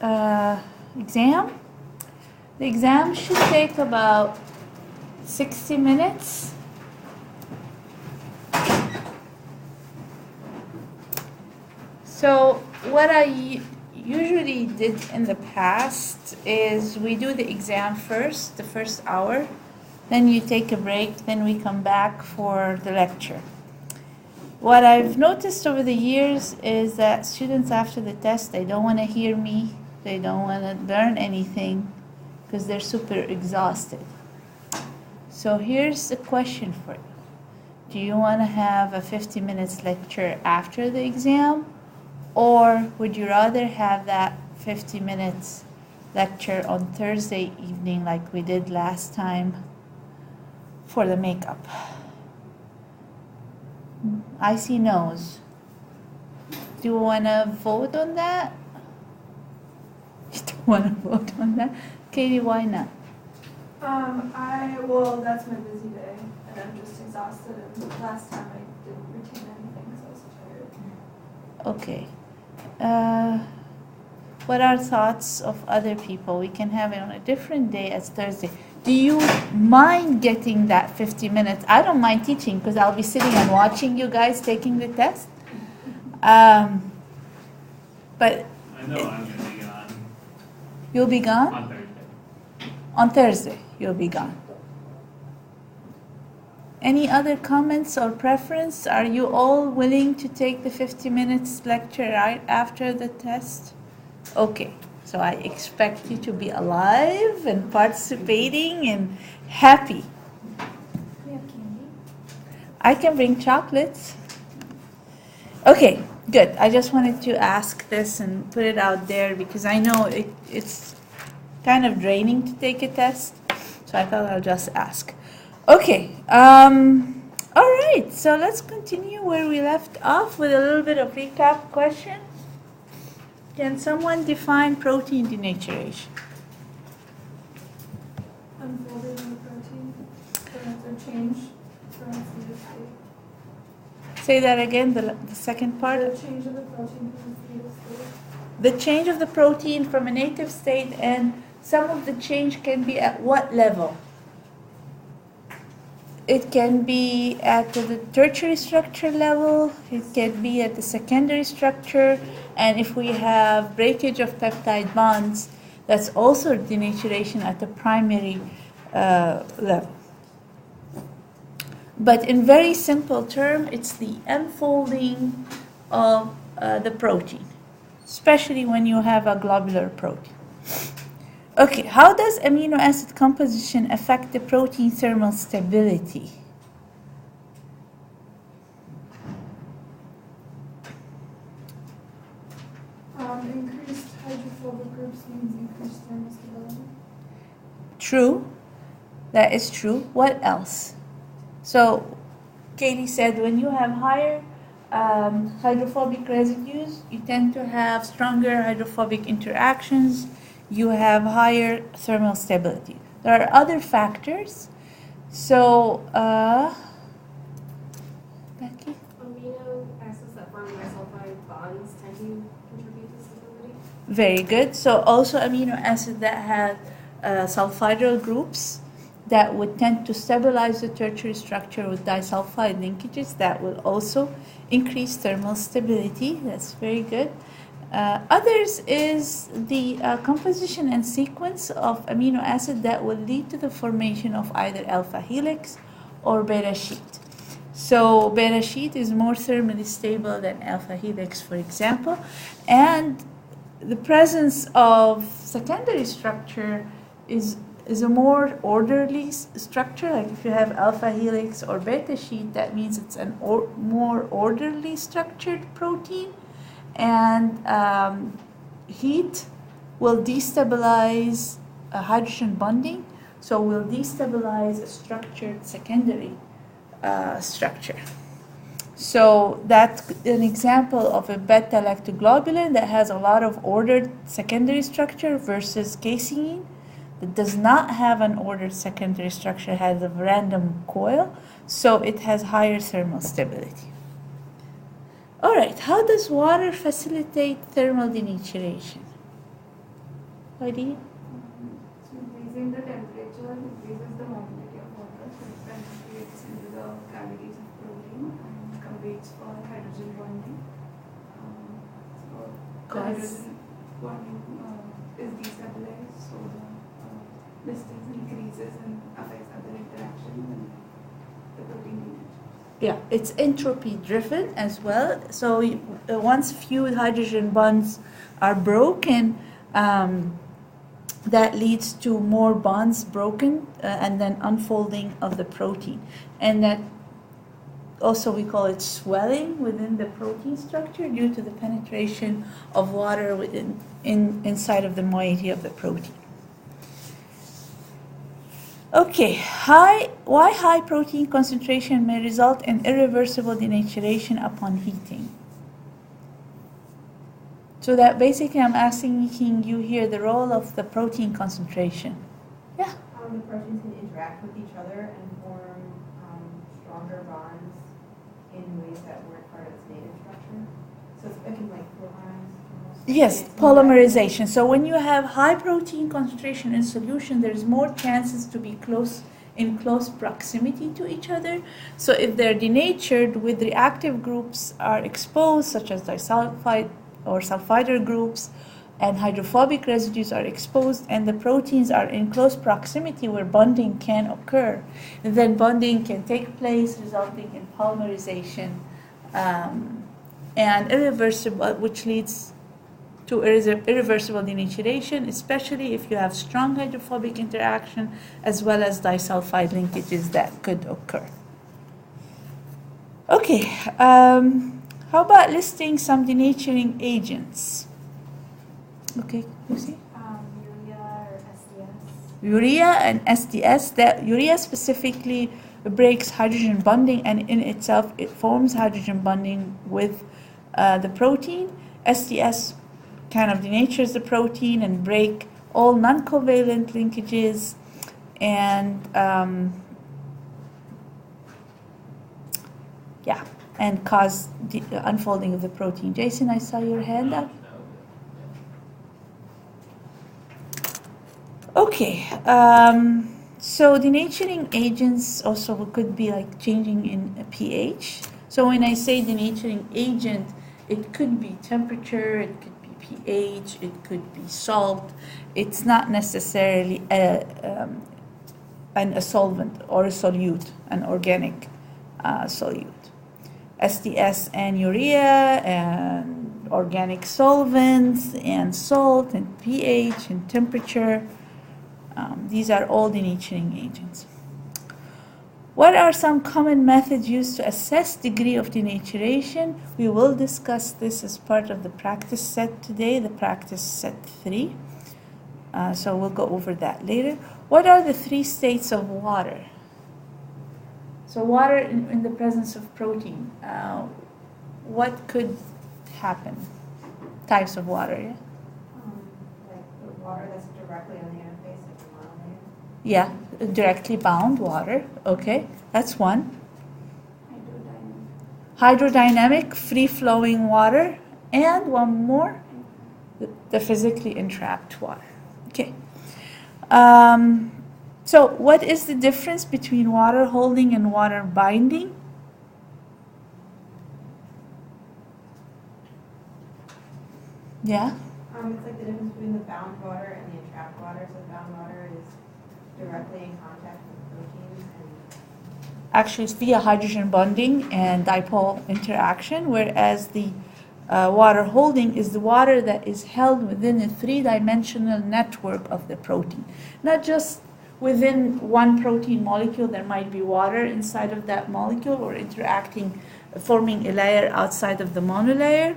exam. The exam should take about 60 minutes. So what I usually did in the past is we do the exam first, the first hour, then you take a break, then we come back for the lecture. What I've noticed over the years is that students after the test, they don't want to hear me, they don't want to learn anything because they're super exhausted. So here's the question for you. Do you want to have a 50 minutes lecture after the exam, or would you rather have that 50 minutes lecture on Thursday evening like we did last time for the makeup? I see no's. Do you want to vote on that? You don't want to vote on that? Katie, why not? Well, that's my busy day, and I'm just exhausted, and last time I didn't retain anything, so I was tired. Okay. What are thoughts of other people? We can have it on a different day as Thursday. Do you mind getting that 50 minutes? I don't mind teaching because I'll be sitting and watching you guys taking the test. But I know I'm going to be gone. You'll be gone? On Thursday. On Thursday, you'll be gone. Any other comments or preference? Are you all willing to take the 50 minutes lecture right after the test? Okay, so I expect you to be alive and participating and happy. We have candy. I can bring chocolates. Okay, good. I just wanted to ask this and put it out there because I know it's kind of draining to take a test, so I thought I'll just ask. Okay, all right, so let's continue where we left off with a little bit of recap question. Can someone define protein denaturation? Unfolding the protein for its change from its native state. Say that again, the second part. The change of the protein from its native state. The change of the protein from a native state, and some of the change can be at what level? It can be at the tertiary structure level, it can be at the secondary structure, and if we have breakage of peptide bonds, that's also denaturation at the primary level. But in very simple term, it's the unfolding of the protein, especially when you have a globular protein. Okay, how does amino acid composition affect the protein thermal stability? Increased hydrophobic groups means increased thermal stability. True, that is true. What else? So, Katie said when you have higher hydrophobic residues, you tend to have stronger hydrophobic interactions. You have higher thermal stability. There are other factors. So, Becky? Amino acids that form disulfide bonds tend to contribute to stability. Very good. So also amino acid that have sulfhydryl groups that would tend to stabilize the tertiary structure with disulfide linkages, that will also increase thermal stability. That's very good. Others is the composition and sequence of amino acid that will lead to the formation of either alpha helix or beta sheet. So beta sheet is more thermally stable than alpha helix, for example, and the presence of secondary structure is a more orderly structure. Like if you have alpha helix or beta sheet, that means it's a more orderly structured protein. And heat will destabilize hydrogen bonding, so will destabilize a structured secondary structure. So that's an example of a beta-lactoglobulin that has a lot of ordered secondary structure versus casein that does not have an ordered secondary structure, has a random coil, so it has higher thermal stability. All right, how does water facilitate thermal denaturation? idea? So increasing the temperature increases the mobility of water, so it penetrates into the cavities of protein and competes for hydrogen bonding. So the hydrogen bonding is destabilized, so the distance increases and affects other interactions and the protein denatures. Yeah, it's entropy driven as well. So once few hydrogen bonds are broken, that leads to more bonds broken and then unfolding of the protein. And that also we call it swelling within the protein structure due to the penetration of water inside of the moiety of the protein. Okay, why high protein concentration may result in irreversible denaturation upon heating? So that basically I'm asking you here the role of the protein concentration. Yeah? The proteins can interact with each other and form stronger bonds in ways that weren't part of its native structure. So it can like polymerize. Yes, polymerization. So when you have high protein concentration in solution, there's more chances to be in close proximity to each other. So if they're denatured with reactive groups are exposed, such as disulfide or sulfider groups, and hydrophobic residues are exposed, and the proteins are in close proximity where bonding can occur, and then bonding can take place, resulting in polymerization and irreversible, which leads to irreversible denaturation, especially if you have strong hydrophobic interaction as well as disulfide linkages that could occur. Okay, how about listing some denaturing agents? Okay, you see? Urea or SDS. Urea and SDS. That urea specifically breaks hydrogen bonding, and in itself it forms hydrogen bonding with the protein. SDS kind of denatures the protein and break all non-covalent linkages and and cause the unfolding of the protein. Jason, I saw your hand up. Okay, so denaturing agents also could be like changing in pH. So when I say denaturing agent, it could be temperature, it could be pH, it could be salt. It's not necessarily a solvent or a solute, an organic solute. SDS and urea and organic solvents and salt and pH and temperature. These are all denaturing agents. What are some common methods used to assess degree of denaturation? We will discuss this as part of the practice set today, the practice set 3. So we'll go over that later. What are the 3 states of water? So water in the presence of protein. What could happen? Types of water, yeah? Like the water that's directly on the interface of the monolayer. Yeah, directly bound water. Okay, that's one. Hydrodynamic, free-flowing water. And one more, the physically entrapped water. Okay. So what is the difference between water holding and water binding? Yeah? It's like the difference between the bound water and the entrapped water. So the bound water is directly in contact with proteins and Actually, it's via hydrogen bonding and dipole interaction, whereas the water holding is the water that is held within a 3-dimensional network of the protein. Not just within one protein molecule, there might be water inside of that molecule or interacting, forming a layer outside of the monolayer,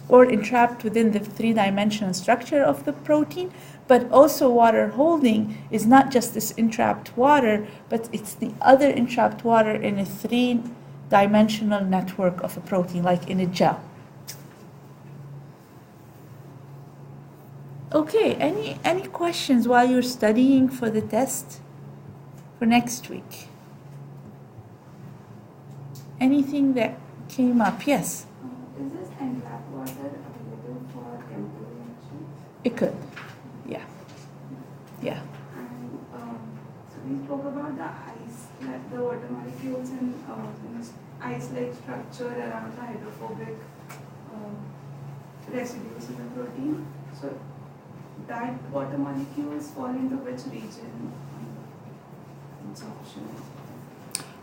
or entrapped within the 3-dimensional structure of the protein. But also water holding is not just this entrapped water, but it's the other entrapped water in a 3-dimensional network of a protein, like in a gel. Okay, any questions while you're studying for the test for next week? Anything that came up? Yes? Is this entrapped water available for chemical reactions? It could. Yeah. Yeah. And so we spoke about the ice, like the water molecules and ice-like structure around the hydrophobic residues in the protein. So that water molecules fall into which region? It's optional.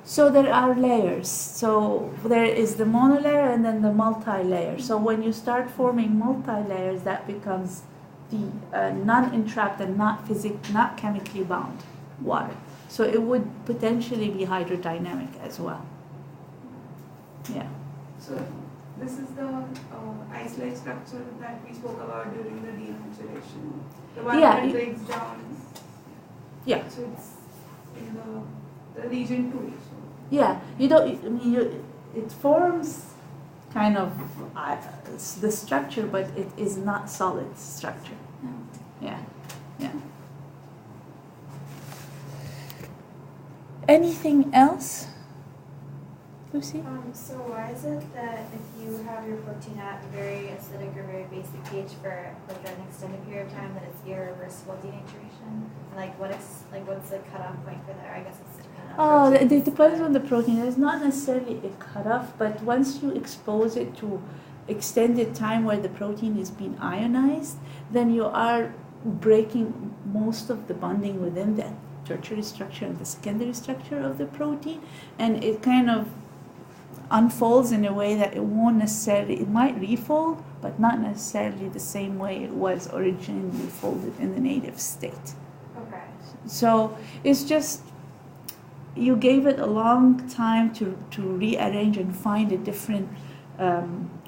So there are layers. So there is the monolayer and then the multi-layer. So when you start forming multi-layers, that becomes the non-entrapped and not chemically bound water. So it would potentially be hydrodynamic as well. Yeah. So this is the ice-like structure that we spoke about during the denaturation. The one Yeah, that breaks down. Yeah. So it's in the region 2. So. Yeah. You don't. I mean, it forms kind of the structure, but it is not solid structure. Yeah. Yeah. Anything else, Lucy? So why is it that if you have your protein at a very acidic or very basic pH for like an extended period of time, that it's irreversible denaturation? Like what's the cutoff point for there? I guess it's dependent on It proteins, depends but- on the protein. It's not necessarily a cutoff, but once you expose it to extended time where the protein is being ionized, then you are breaking most of the bonding within that tertiary structure and the secondary structure of the protein, and it kind of unfolds in a way that it won't necessarily, it might refold, but not necessarily the same way it was originally folded in the native state. Okay. So it's just, you gave it a long time to rearrange and find a different,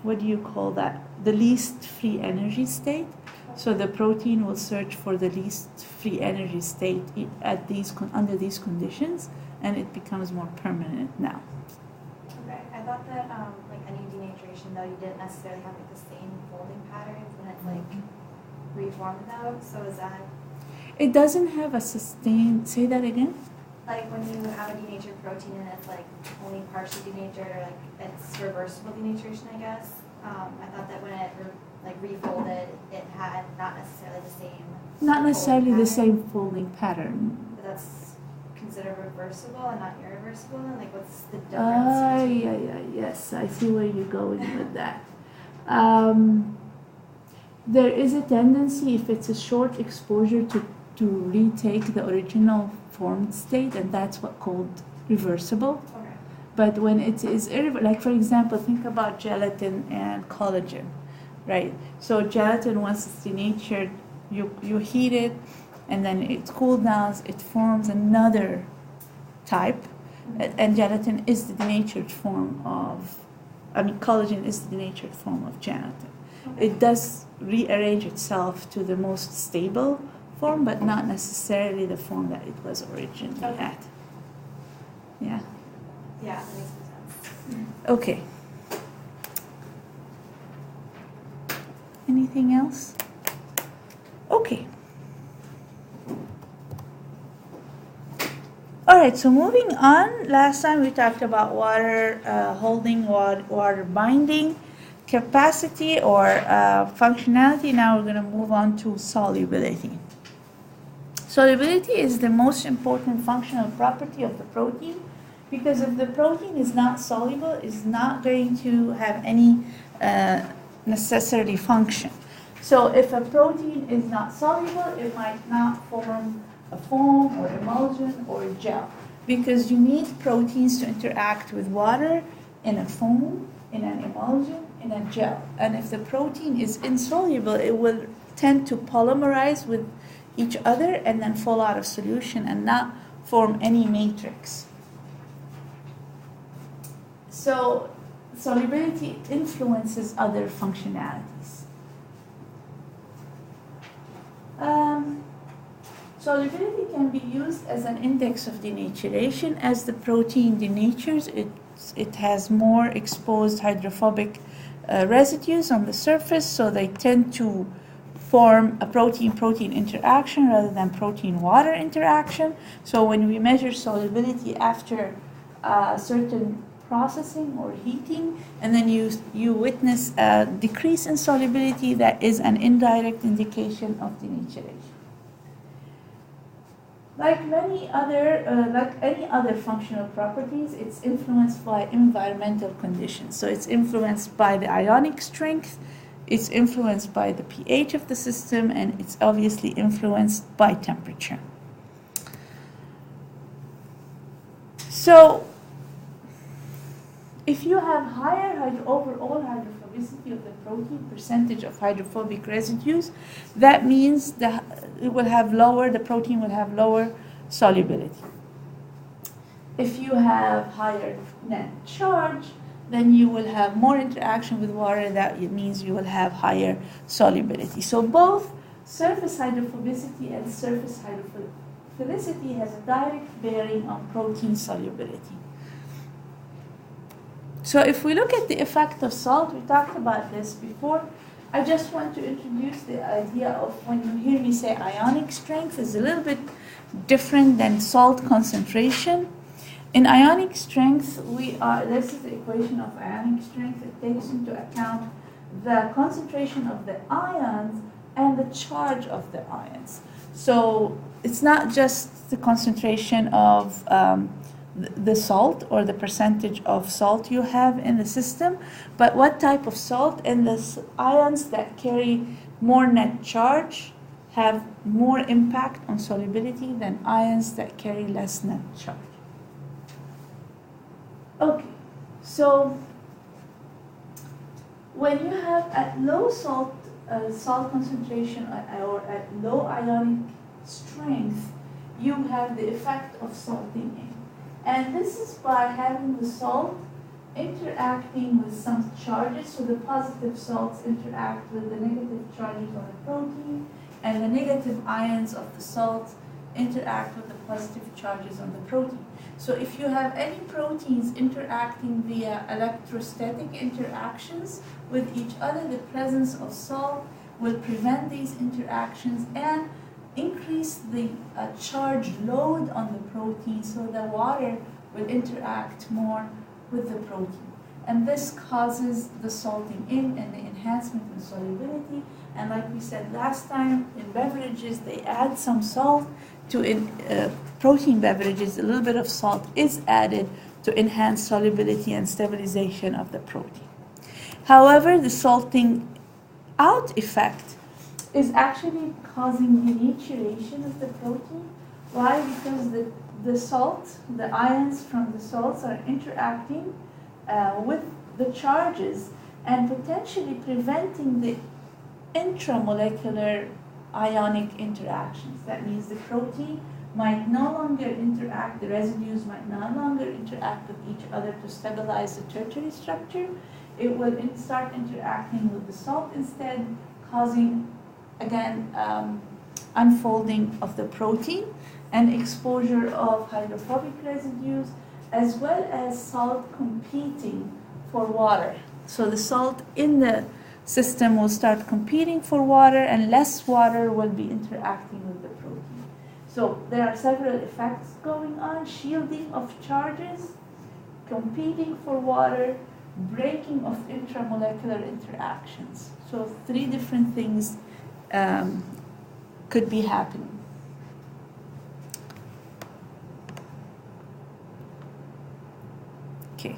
what do you call that? The least free energy state. So the protein will search for the least free energy state at under these conditions, and it becomes more permanent now. Okay. I thought that like any denaturation though, you didn't necessarily have like the same folding patterns when it's like reformed though. So is that It doesn't have a sustained. Say that again. like when you have a denatured protein and it's like only partially denatured or like it's reversible denaturation, I guess. I thought that when it refolded, it had not necessarily the same. Not necessarily the pattern, same folding pattern. But that's considered reversible and not irreversible. And like, what's the difference? Yes, I see where you're going with that. There is a tendency, if it's a short exposure, to retake the original formed state, and that's what called reversible. Okay. But when it is like for example, think about gelatin and collagen, right? So gelatin, once it's denatured, you heat it, and then it cools down, it forms another type, and gelatin is the denatured form of, collagen is the denatured form of gelatin. Okay. It does rearrange itself to the most stable form, but not necessarily the form that it was originally Okay. at. Yeah. Yeah, that makes sense. Okay. Anything else? Okay. All right, so moving on. Last time we talked about water holding, water binding, capacity or functionality. Now we're going to move on to solubility. Solubility is the most important functional property of the protein, because if the protein is not soluble, it's not going to have any necessarily function. So if a protein is not soluble, it might not form a foam or emulsion or a gel, because you need proteins to interact with water in a foam, in an emulsion, in a gel. And if the protein is insoluble, it will tend to polymerize with each other and then fall out of solution and not form any matrix. So solubility influences other functionalities. Solubility can be used as an index of denaturation. As the protein denatures, it has more exposed hydrophobic residues on the surface, so they tend to form a protein-protein interaction rather than protein-water interaction. So when we measure solubility after a certain processing or heating, and then you witness a decrease in solubility that is an indirect indication of denaturation. Like any other functional properties, it's influenced by environmental conditions. So it's influenced by the ionic strength, it's influenced by the pH of the system, and it's obviously influenced by temperature. So if you have higher overall hydrophobicity of the protein, percentage of hydrophobic residues, that means the protein will have lower solubility. If you have higher net charge, then you will have more interaction with water. That means you will have higher solubility. So both surface hydrophobicity and surface hydrophilicity has a direct bearing on protein solubility. So if we look at the effect of salt, we talked about this before. I just want to introduce the idea of, when you hear me say ionic strength, is a little bit different than salt concentration. In ionic strength, this is the equation of ionic strength. It takes into account the concentration of the ions and the charge of the ions. So it's not just the concentration of the salt or the percentage of salt you have in the system, but what type of salt, and the ions that carry more net charge have more impact on solubility than ions that carry less net charge. Okay, so when you have at low salt concentration or at low ionic strength, you have the effect of salting in. And this is by having the salt interacting with some charges. So the positive salts interact with the negative charges on the protein, and the negative ions of the salt interact with the positive charges on the protein. So if you have any proteins interacting via electrostatic interactions with each other, the presence of salt will prevent these interactions and increase the charge load on the protein, so the water will interact more with the protein. And this causes the salting in and the enhancement in solubility. And like we said last time, in beverages, they add some salt to protein beverages. A little bit of salt is added to enhance solubility and stabilization of the protein. However, the salting out effect is actually causing denaturation of the protein. Why? Because the salt, the ions from the salts are interacting with the charges and potentially preventing the intramolecular ionic interactions. That means the protein might no longer interact, the residues might no longer interact with each other to stabilize the tertiary structure. It will start interacting with the salt instead, causing, again, unfolding of the protein and exposure of hydrophobic residues, as well as salt competing for water. So the salt in the system will start competing for water, and less water will be interacting with the protein. So there are several effects going on: shielding of charges, competing for water, breaking of intramolecular interactions. So 3 different things could be happening. Okay.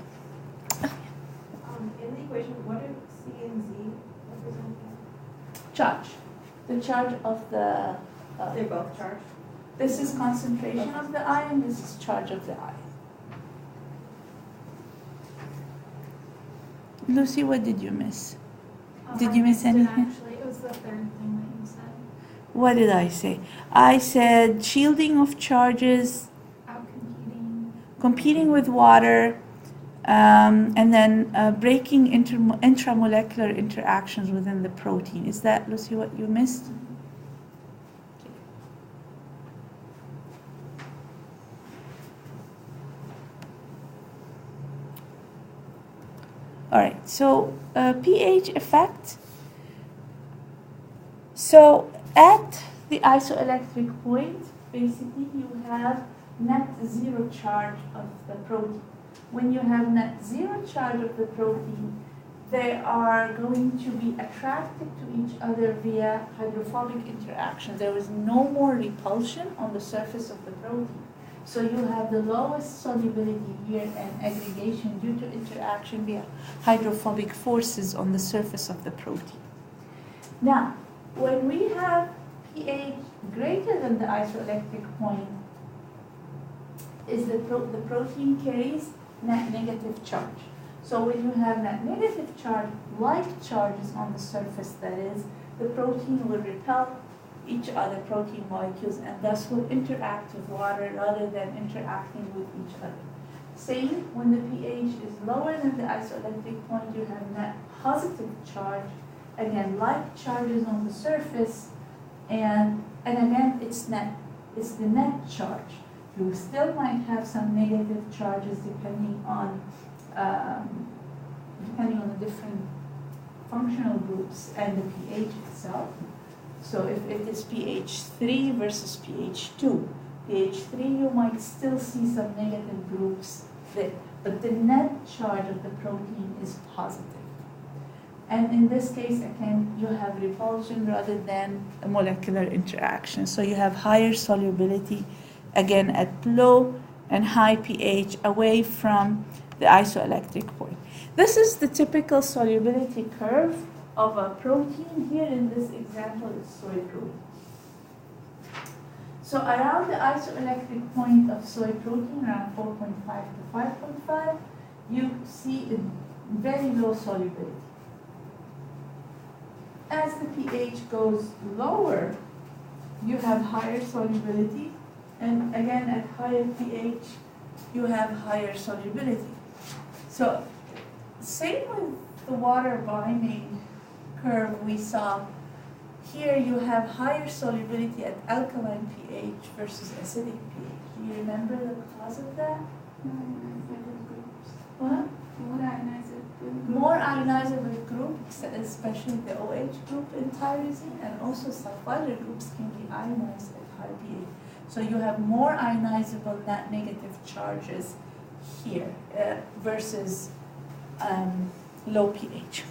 In the equation, what do C and Z represent? Charge. The charge of the... They're both charged? This is concentration of the ion, this is charge of the ion. Lucy, what did you miss? Did you miss anything? Actually, it was the third thing that you said. What did I say? I said shielding of charges, Out-competing. competing with water, and then breaking intramolecular interactions within the protein. Is that, Lucy, what you missed? Okay. All right, so pH effect. So at the isoelectric point, basically you have net zero charge of the protein. when you have net zero charge of the protein, they are going to be attracted to each other via hydrophobic interaction. There is no more repulsion on the surface of the protein. So you have the lowest solubility here and aggregation due to interaction via hydrophobic forces on the surface of the protein. Now, when we have pH greater than the isoelectric point, is the protein carries net negative charge. So when you have net negative charge, like charges on the surface, that is, the protein will repel each other protein molecules and thus will interact with water rather than interacting with each other. Same, when the pH is lower than the isoelectric point, you have net positive charge. Again, like charges on the surface, and again, it's the net charge. You still might have some negative charges depending on the different functional groups and the pH itself. So if it is pH 3 versus pH 2, pH 3 you might still see some negative groups there, but the net charge of the protein is positive. And in this case, again, you have repulsion rather than a molecular interaction. So you have higher solubility, again, at low and high pH away from the isoelectric point. This is the typical solubility curve of a protein. Here in this example is soy protein. So around the isoelectric point of soy protein, around 4.5 to 5.5, you see a very low solubility. As the pH goes lower, you have higher solubility, and again at higher pH, you have higher solubility. So same with the water binding curve we saw. Here you have higher solubility at alkaline pH versus acidic pH. Do you remember the cause of that? What? More ionizable group, especially the OH group in tyrosine, and also sulfide groups can be ionized at high pH. So you have more ionizable net negative charges here versus low pH.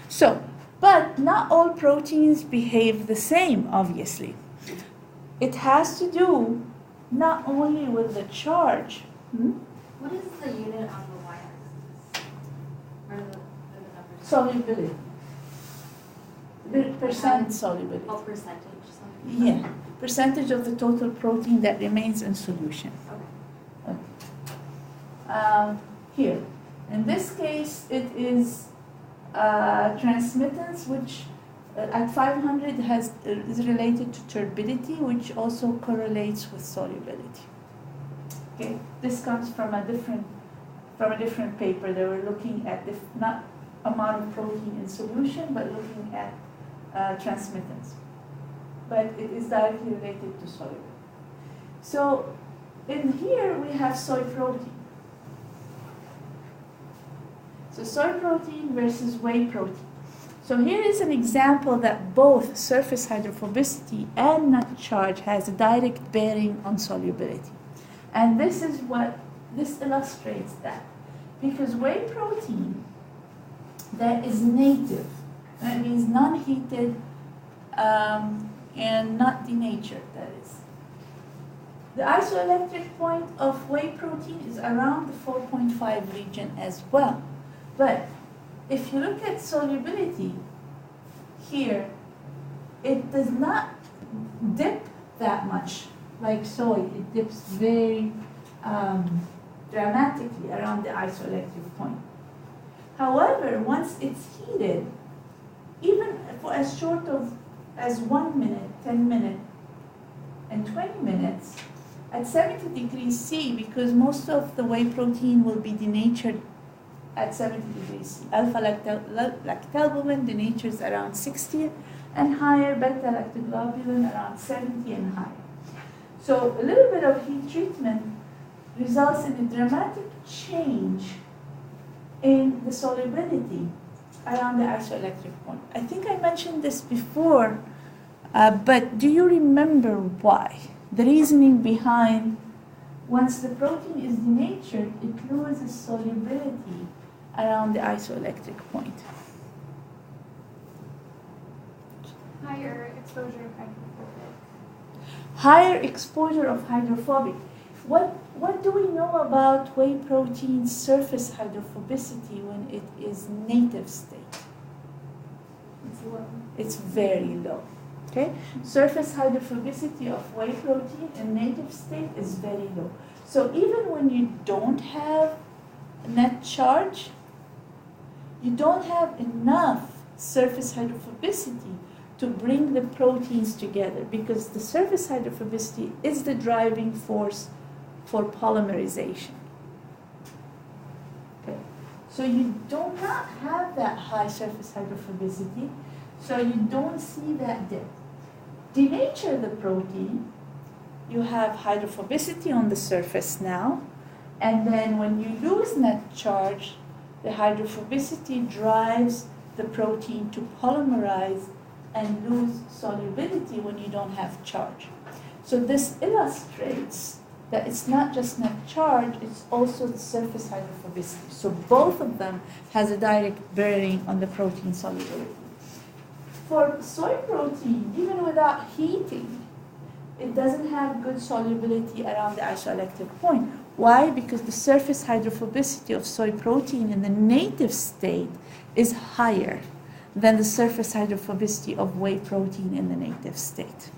So, but not all proteins behave the same, obviously. It has to do not only with the charge. What is the unit on the y-axis? Or the numbers? Solubility. The percent solubility. Oh, percentage. Something. Yeah, percentage of the total protein that remains in solution. Okay. Here, in this case, it is transmittance, which at 500 is related to turbidity, which also correlates with solubility. Okay, this comes from a different paper. They were looking at not amount of protein in solution, but looking at transmittance. But it is directly related to solubility. So in here we have soy protein. So soy protein versus whey protein. So here is an example that both surface hydrophobicity and net charge has a direct bearing on solubility. And this illustrates that. Because whey protein that is native, that means non-heated and not denatured, that is. The isoelectric point of whey protein is around the 4.5 region as well. But if you look at solubility here, it does not dip that much like soy. It dips very dramatically around the isoelectric point. However, once it's heated, even for as short as 1 minute, 10 minutes, and 20 minutes, at 70 degrees C, because most of the whey protein will be denatured at 70 degrees C. Alpha lactalbumin denatures around 60 and higher, beta lactoglobulin around 70 and higher. So a little bit of heat treatment results in a dramatic change in the solubility around the isoelectric point. I think I mentioned this before, but do you remember why? The reasoning behind Once the protein is denatured, it loses solubility around the isoelectric point. Higher exposure of hydrophobic. Higher exposure of hydrophobic. What do we know about whey protein's surface hydrophobicity when it is native state? It's low. It's very low. Okay? Surface hydrophobicity of whey protein in native state is very low. So even when you don't have net charge, you don't have enough surface hydrophobicity to bring the proteins together, because the surface hydrophobicity is the driving force for polymerization. Okay. So you do not have that high surface hydrophobicity, so you don't see that dip. Denature the protein, you have hydrophobicity on the surface now, and then when you lose net charge, the hydrophobicity drives the protein to polymerize and lose solubility when you don't have charge. So this illustrates that it's not just net charge, it's also the surface hydrophobicity. So both of them has a direct bearing on the protein solubility. For soy protein, even without heating, it doesn't have good solubility around the isoelectric point. Why? Because the surface hydrophobicity of soy protein in the native state is higher than the surface hydrophobicity of whey protein in the native state.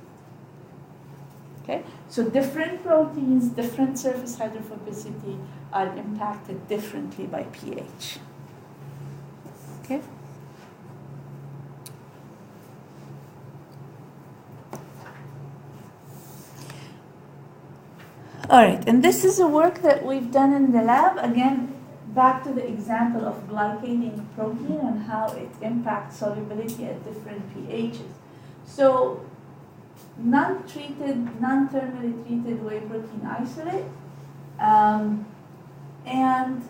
Okay? So different proteins, different surface hydrophobicity are impacted differently by pH. Okay? All right, and this is a work that we've done in the lab. Again, back to the example of glycating protein and how it impacts solubility at different pHs. So non-treated, non-thermally treated whey protein isolate and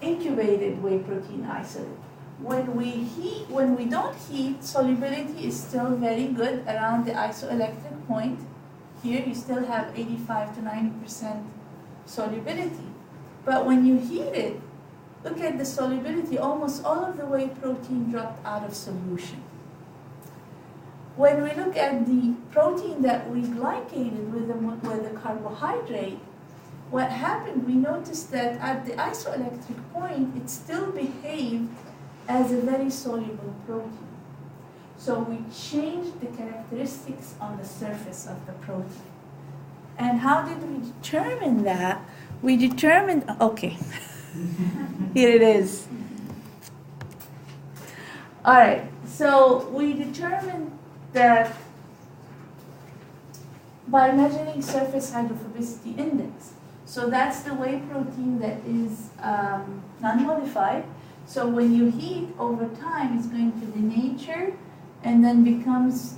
incubated whey protein isolate. When we don't heat, solubility is still very good around the isoelectric point. Here you still have 85 to 90% solubility. But when you heat it, look at the solubility. Almost all of the whey protein dropped out of solution. When we look at the protein that we glycated with the carbohydrate, what happened, we noticed that at the isoelectric point, it still behaved as a very soluble protein. So we changed the characteristics on the surface of the protein. And how did we determine that? We determined, okay, here it is. All right, so we determined that by measuring surface hydrophobicity index. So that's the whey protein that is non-modified. So when you heat over time, it's going to denature and then becomes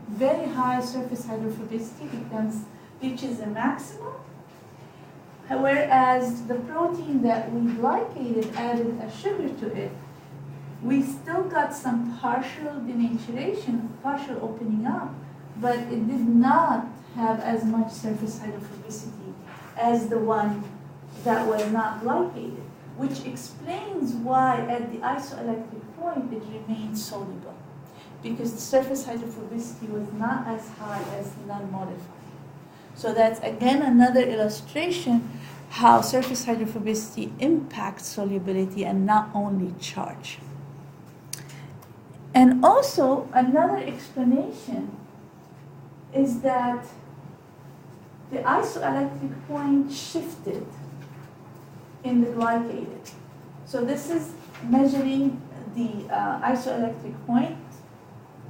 very high surface hydrophobicity, reaches a maximum. Whereas the protein that we glycated, added a sugar to it, we still got some partial denaturation, partial opening up, but it did not have as much surface hydrophobicity as the one that was not glycated, which explains why at the isoelectric point it remained soluble, because the surface hydrophobicity was not as high as non-modified. So that's again another illustration how surface hydrophobicity impacts solubility and not only charge. And also another explanation is that the isoelectric point shifted in the glycated. So this is measuring the isoelectric point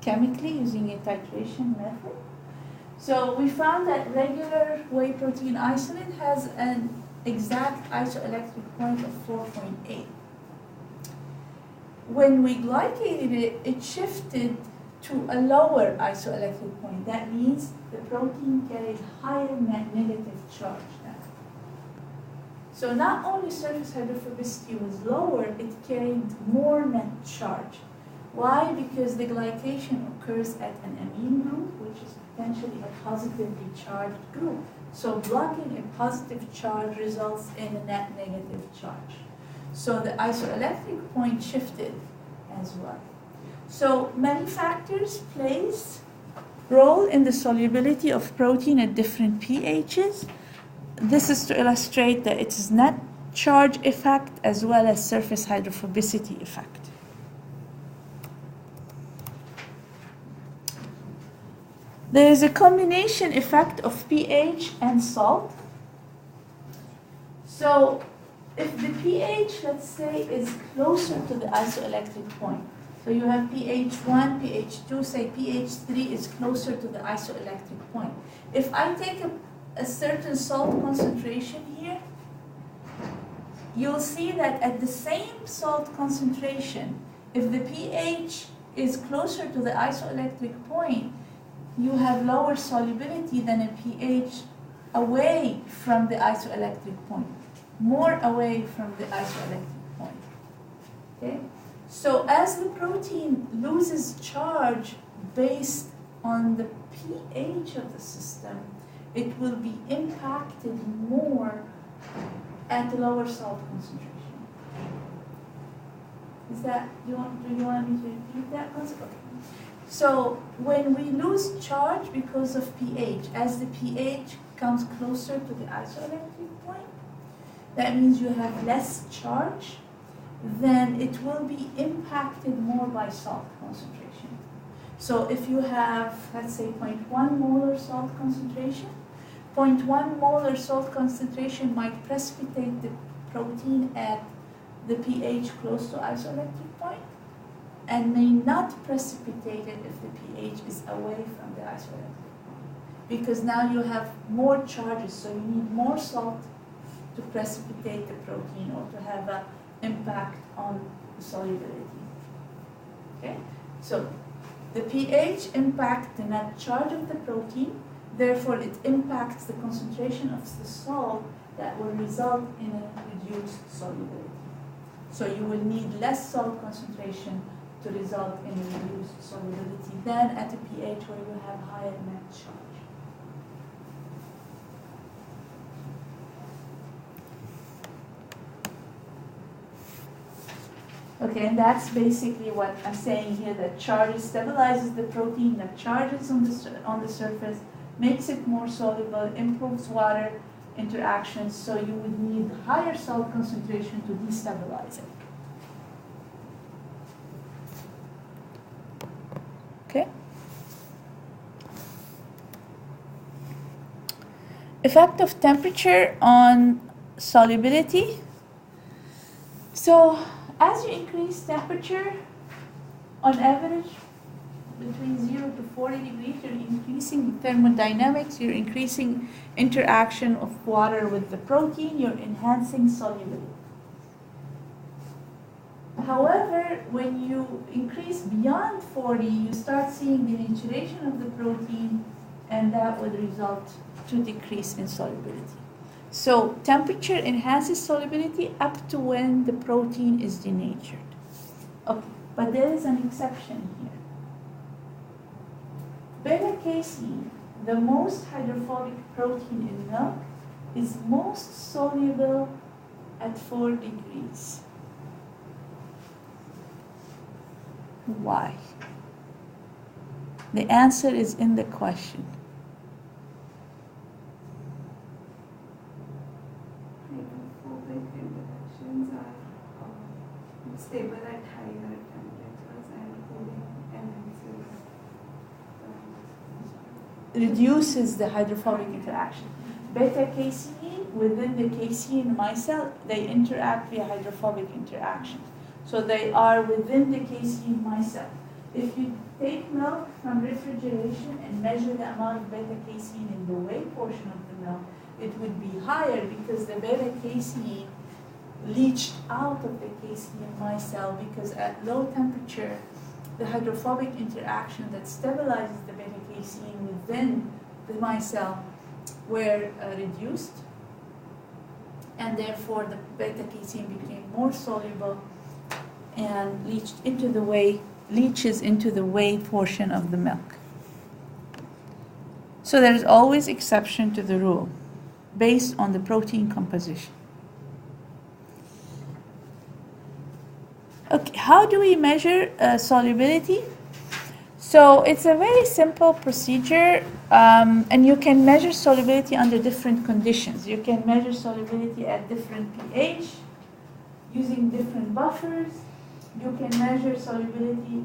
chemically using a titration method. So we found that regular whey protein isolate has an exact isoelectric point of 4.8. When we glycated it, it shifted to a lower isoelectric point. That means the protein carried higher negative charge now. So not only surface hydrophobicity was lower, it carried more net charge. Why? Because the glycation occurs at an amine group, which is potentially a positively charged group. So blocking a positive charge results in a net negative charge. So the isoelectric point shifted as well. So many factors plays role in the solubility of protein at different pHs. This is to illustrate that it is net charge effect as well as surface hydrophobicity effect. There is a combination effect of pH and salt. So if the pH, let's say, is closer to the isoelectric point, so you have pH 1, pH 2, say pH 3 is closer to the isoelectric point. If I take a certain salt concentration here, you'll see that at the same salt concentration, if the pH is closer to the isoelectric point, you have lower solubility than a pH away from the isoelectric point, more away from the isoelectric point. Okay? So as the protein loses charge based on the pH of the system, it will be impacted more at a lower salt concentration. Is that, do you want me to repeat that concept? Okay. So when we lose charge because of pH, as the pH comes closer to the isoelectric point, that means you have less charge, then it will be impacted more by salt concentration. So if you have, let's say, 0.1 molar salt concentration, 0.1 molar salt concentration might precipitate the protein at the pH close to isoelectric point, and may not precipitate it if the pH is away from the isoelectric point. Because now you have more charges, so you need more salt to precipitate the protein or to have an impact on the solubility. Okay? So the pH impacts the net charge of the protein, therefore it impacts the concentration of the salt that will result in a reduced solubility. So you will need less salt concentration to result in a reduced solubility than at a pH where you have higher net charge. Okay, and that's basically what I'm saying here, that charge stabilizes the protein, that charges on the surface, makes it more soluble, improves water interactions, so you would need higher salt concentration to destabilize it. Okay. Effect of temperature on solubility. So as you increase temperature, on average, between 0 to 40 degrees, you're increasing thermodynamics, you're increasing interaction of water with the protein, you're enhancing solubility. However, when you increase beyond 40, you start seeing denaturation of the protein, and that would result to decrease in solubility. So temperature enhances solubility up to when the protein is denatured. Okay, but there is an exception here. Beta-casein, the most hydrophobic protein in milk, is most soluble at 4 degrees. Why? The answer is in the question. Hydrophobic interactions are stable at higher temperatures and cooling enhances Reduces the hydrophobic interaction. Beta-casein, within the casein micelle, they interact via hydrophobic interactions. So they are within the casein micelle. If you take milk from refrigeration and measure the amount of beta-casein in the whey portion of the milk, it would be higher because the beta-casein leached out of the casein micelle, because at low temperature, the hydrophobic interaction that stabilizes the beta-casein within the micelle were reduced, and therefore the beta-casein became more soluble and leaches into the whey portion of the milk. So there is always exception to the rule based on the protein composition. Okay, how do we measure solubility? So it's a very simple procedure, and you can measure solubility under different conditions. You can measure solubility at different pH, using different buffers. You can measure solubility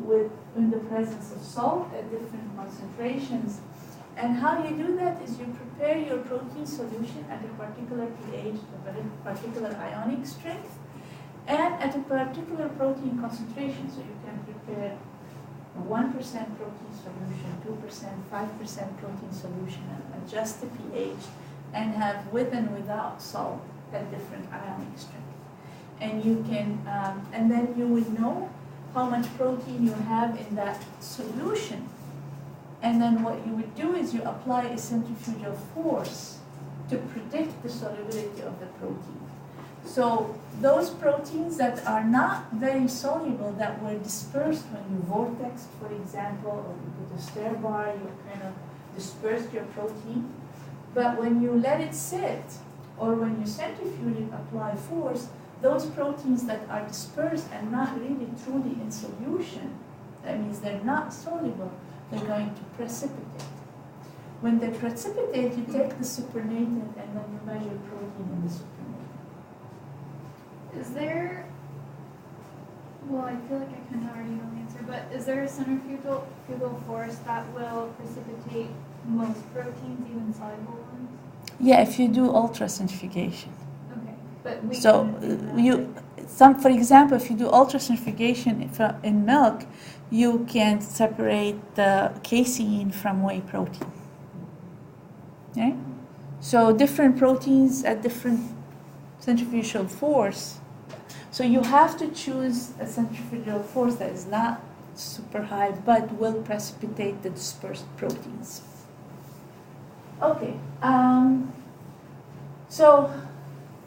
in the presence of salt at different concentrations. And how you do that is you prepare your protein solution at a particular pH, a particular ionic strength, and at a particular protein concentration. So you can prepare a 1% protein solution, 2%, 5% protein solution, and adjust the pH, and have with and without salt at different ionic strength. And you can, and then you would know how much protein you have in that solution. And then what you would do is you apply a centrifugal force to predict the solubility of the protein. So those proteins that are not very soluble, that were dispersed when you vortexed, for example, or you put a stir bar, you kind of dispersed your protein. But when you let it sit, or when you centrifuge it, apply force, those proteins that are dispersed and not really truly in solution, that means they're not soluble, they're going to precipitate. When they precipitate, you take the supernatant and then you measure protein in the supernatant. Is there, well, I feel like I kind of already know the answer, but is there a centrifugal force that will precipitate most proteins, even soluble ones? Yeah, if you do ultracentrifugation. Okay, but we So for example, if you do ultracentrifugation in milk, you can separate the casein from whey protein. Okay? So different proteins at different centrifugal force. So you have to choose a centrifugal force that is not super high, but will precipitate the dispersed proteins. Okay. So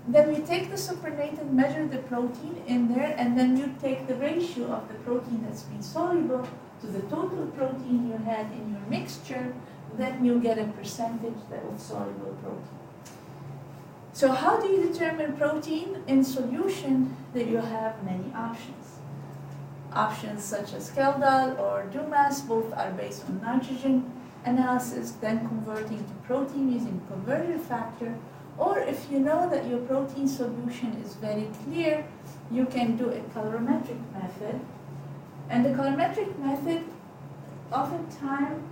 then we take the supernatant, measure the protein in there, and then you take the ratio of the protein that's been soluble to the total protein you had in your mixture. Then you get a percentage that was soluble protein. So how do you determine protein in solution? That you have many options. Options such as Keldal or Dumas, both are based on nitrogen analysis, then converting to protein using conversion factor. Or if you know that your protein solution is very clear, you can do a colorimetric method. And the colorimetric method oftentimes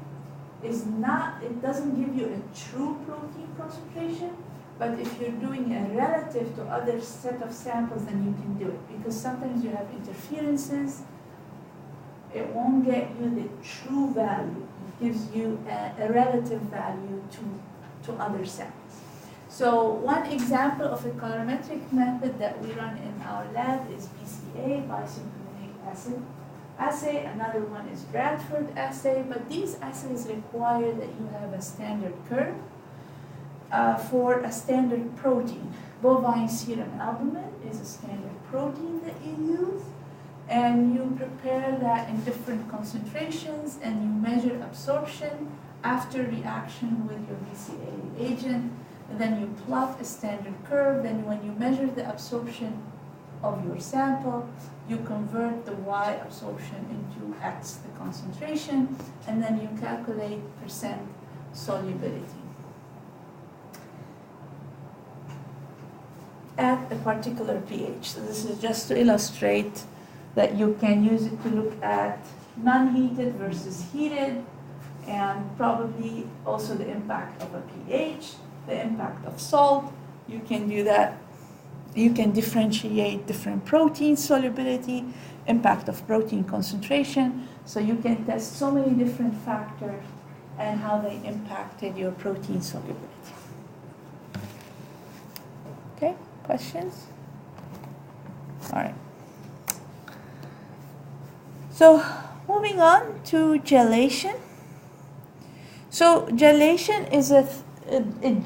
is not, it doesn't give you a true protein concentration, but if you're doing a relative to other set of samples, then you can do it. Because sometimes you have interferences, it won't get you the true value. It gives you a relative value to other samples. So one example of a colorimetric method that we run in our lab is BCA, bisulfonic acid assay. Another one is Bradford assay, but these assays require that you have a standard curve for a standard protein. Bovine serum albumin is a standard protein that you use, and you prepare that in different concentrations, and you measure absorption after reaction with your BCA agent. And then you plot a standard curve. Then when you measure the absorption of your sample, you convert the Y absorption into X, the concentration, and then you calculate percent solubility at a particular pH. So this is just to illustrate that you can use it to look at non-heated versus heated, and probably also the impact of a pH, the impact of salt. You can do that. You can differentiate different protein solubility, impact of protein concentration. So you can test so many different factors and how they impacted your protein solubility. Okay, questions? All right. So moving on to gelation. So gelation is a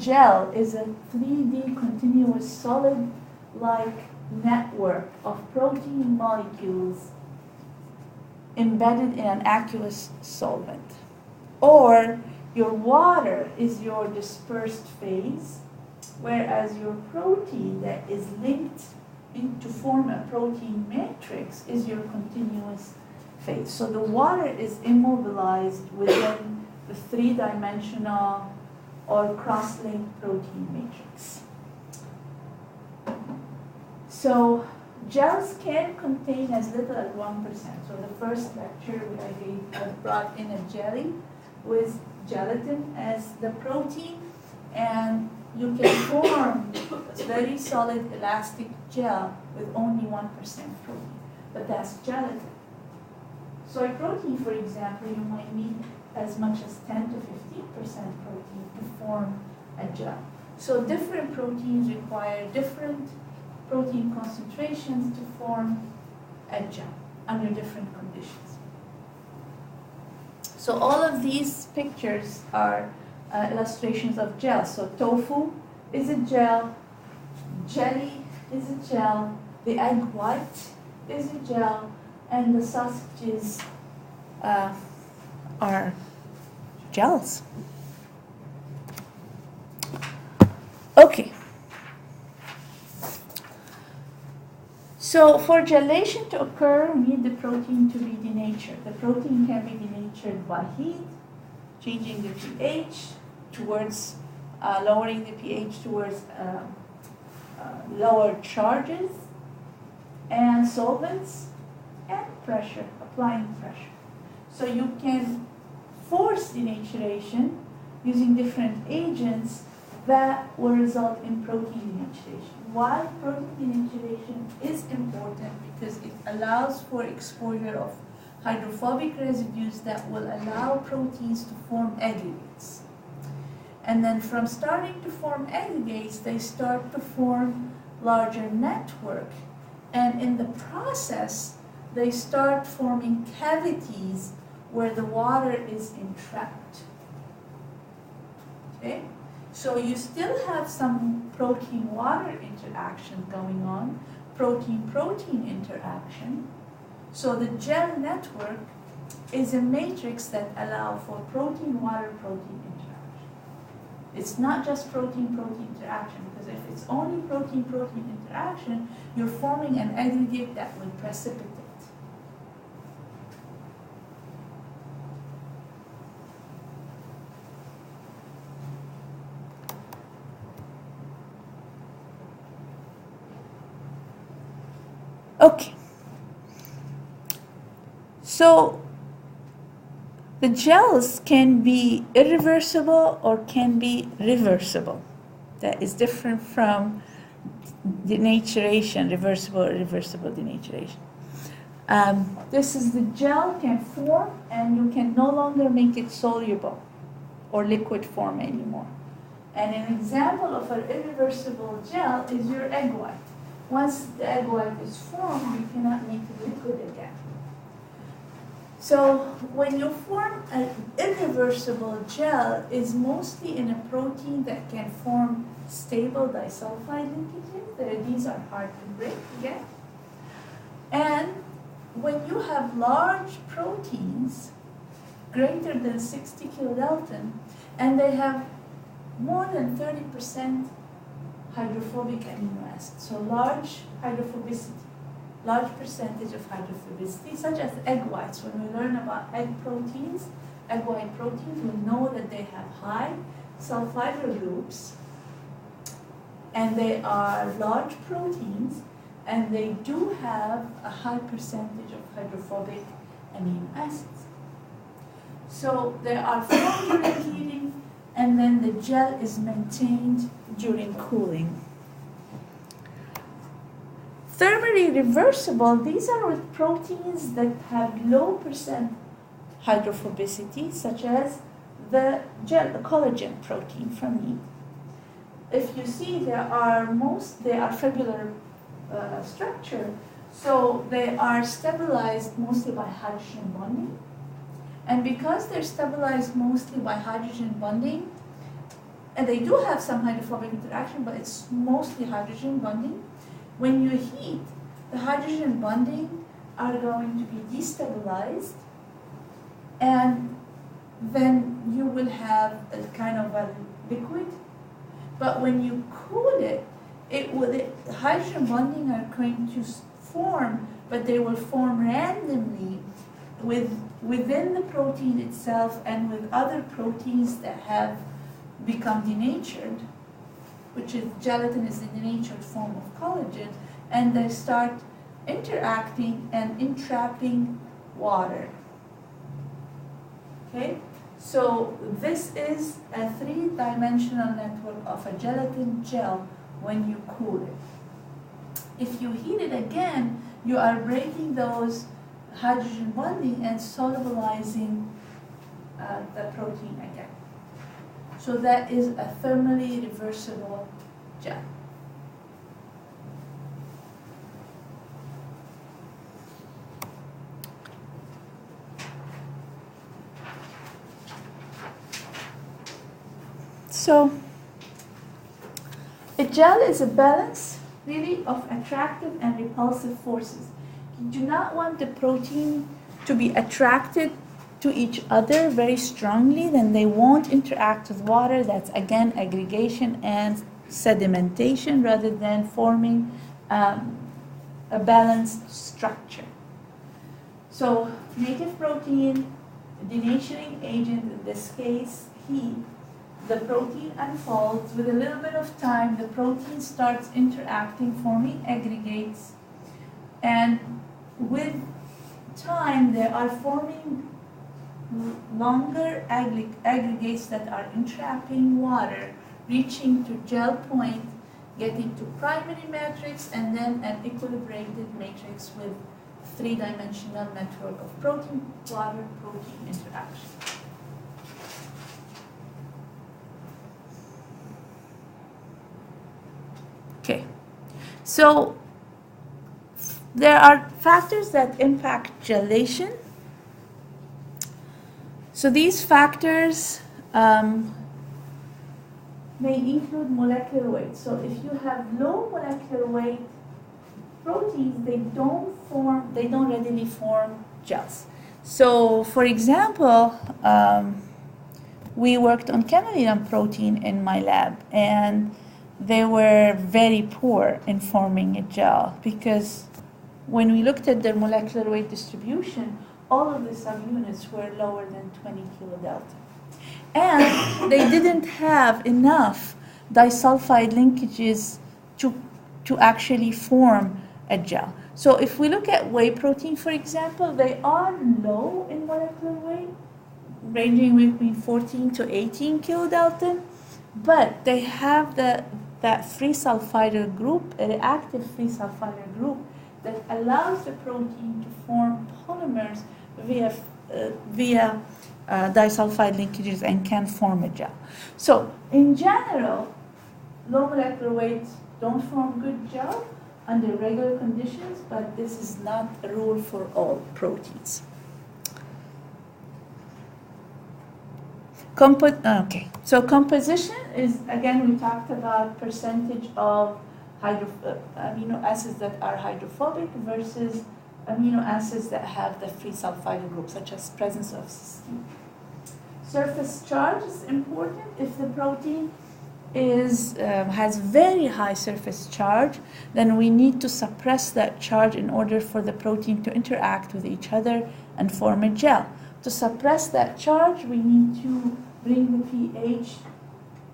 gel is a 3D continuous solid-like network of protein molecules embedded in an aqueous solvent. Or Your water is your dispersed phase, whereas your protein that is linked to form a protein matrix is your continuous phase. So the water is immobilized within the three-dimensional or cross-linked protein matrix. So gels can contain as little as 1%. So the first lecture I brought in a jelly with gelatin as the protein, and you can form a very solid elastic gel with only 1% protein, but that's gelatin. Soy protein, for example, you might need as much as 10 to 15% protein to form a gel. So different proteins require different protein concentrations to form a gel under different conditions. So all of these pictures are illustrations of gels. So tofu is a gel, jelly is a gel, the egg white is a gel, and the sausages are gels. Okay. So for gelation to occur, we need the protein to be denatured. The protein can be denatured by heat, changing the pH towards lowering the pH towards lower charges, and solvents, and pressure, applying pressure. So you can force denaturation using different agents that will result in protein denaturation. Why protein denaturation is important? Because it allows for exposure of hydrophobic residues that will allow proteins to form aggregates. And then from starting to form aggregates, they start to form larger network. And in the process, they start forming cavities where the water is entrapped. Okay? So you still have some protein-water interaction going on, protein-protein interaction. So the gel network is a matrix that allows for protein-water-protein interaction. It's not just protein-protein interaction, because if it's only protein-protein interaction, you're forming an aggregate that will precipitate. Okay. So the gels can be irreversible or can be reversible. That is different from denaturation, reversible or irreversible denaturation. This is the gel can form, and you can no longer make it soluble or liquid form anymore. And an example of an irreversible gel is your egg white. Once the egg white is formed, you cannot make it liquid again. So when you form an irreversible gel, is mostly in a protein that can form stable disulfide linkages. These are hard to break again. And when you have large proteins, greater than 60 kilodalton, and they have more than 30% hydrophobic amino acids, so large hydrophobicity, large percentage of hydrophobicity, such as egg whites. When we learn about egg proteins, egg white proteins, we know that they have high sulfhydryl groups, and they are large proteins, and they do have a high percentage of hydrophobic amino acids. So they are formed during heating, and then the gel is maintained during cooling. Thermally reversible, these are with proteins that have low percent hydrophobicity, such as the gel, the collagen protein from meat. If you see, they are fibular structure, so they are stabilized mostly by hydrogen bonding. And because they're stabilized mostly by hydrogen bonding, and they do have some hydrophobic interaction, but it's mostly hydrogen bonding. When you heat, the hydrogen bonding are going to be destabilized, and then you will have a kind of a liquid. But when you cool it, hydrogen bonding are going to form, but they will form randomly within the protein itself and with other proteins that have become denatured, which is gelatin is the denatured form of collagen, and they start interacting and entrapping water. Okay? So this is a three-dimensional network of a gelatin gel when you cool it. If you heat it again, you are breaking those hydrogen bonding and solubilizing the protein again. So that is a thermally reversible gel. So a gel is a balance really of attractive and repulsive forces. You do not want the protein to be attracted to each other very strongly, then they won't interact with water. That's again aggregation and sedimentation rather than forming a balanced structure. So native protein, denaturing agent, in this case heat, the protein unfolds. With a little bit of time, the protein starts interacting, forming aggregates, and with time they are forming longer aggregates that are entrapping water, reaching to gel point, getting to primary matrix, and then an equilibrated matrix with three-dimensional network of protein-water-protein interaction. Okay, so there are factors that impact gelation. So these factors may include molecular weight. So if you have low molecular weight proteins, they don't readily form gels. So for example, we worked on camelina protein in my lab, and they were very poor in forming a gel because when we looked at their molecular weight distribution, all of the subunits were lower than 20 kilodalton. And they didn't have enough disulfide linkages to actually form a gel. So if we look at whey protein, for example, they are low in molecular weight, ranging between 14 to 18 kilodalton, but they have that free sulfide group, a reactive free sulfide group, that allows the protein to form polymers via disulfide linkages and can form a gel. So in general, low molecular weights don't form good gel under regular conditions, but this is not a rule for all proteins. So composition is, again, we talked about percentage of amino acids that are hydrophobic versus amino acids that have the free sulfide group, such as presence of cysteine. Surface charge is important. If the protein has very high surface charge, then we need to suppress that charge in order for the protein to interact with each other and form a gel. To suppress that charge, we need to bring the pH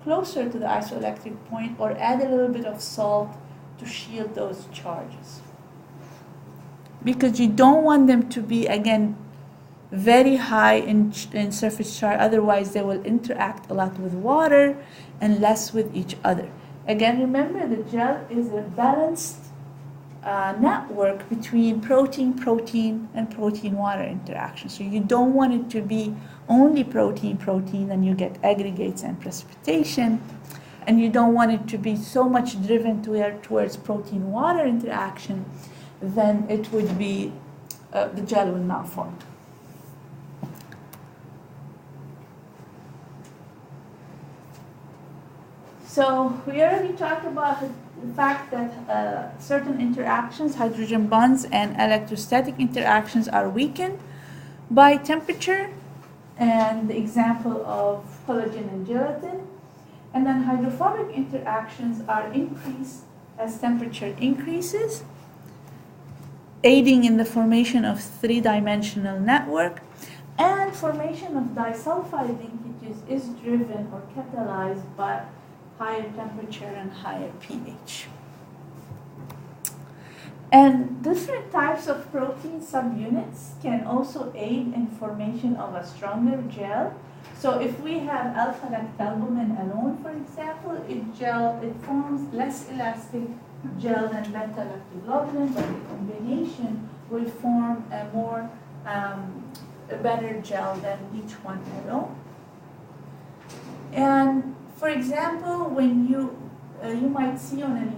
closer to the isoelectric point or add a little bit of salt to shield those charges. Because you don't want them to be, again, very high in surface charge, otherwise they will interact a lot with water and less with each other. Again, remember the gel is a balanced network between protein, and protein-water interaction. So you don't want it to be only protein, and you get aggregates and precipitation, and you don't want it to be so much driven towards protein-water interaction, then it would be, the gel will not form. So we already talked about the fact that certain interactions, hydrogen bonds and electrostatic interactions, are weakened by temperature. and the example of collagen and gelatin. And then hydrophobic interactions are increased as temperature increases, aiding in the formation of three-dimensional network, and formation of disulfide linkages is driven or catalyzed by higher temperature and higher pH. And different types of protein subunits can also aid in formation of a stronger gel. So if we have alpha-lactalbumin alone, for example, it forms less elastic gel than beta-lactoglobulin, but the combination will form a better gel than each one alone. And for example, when you might see on an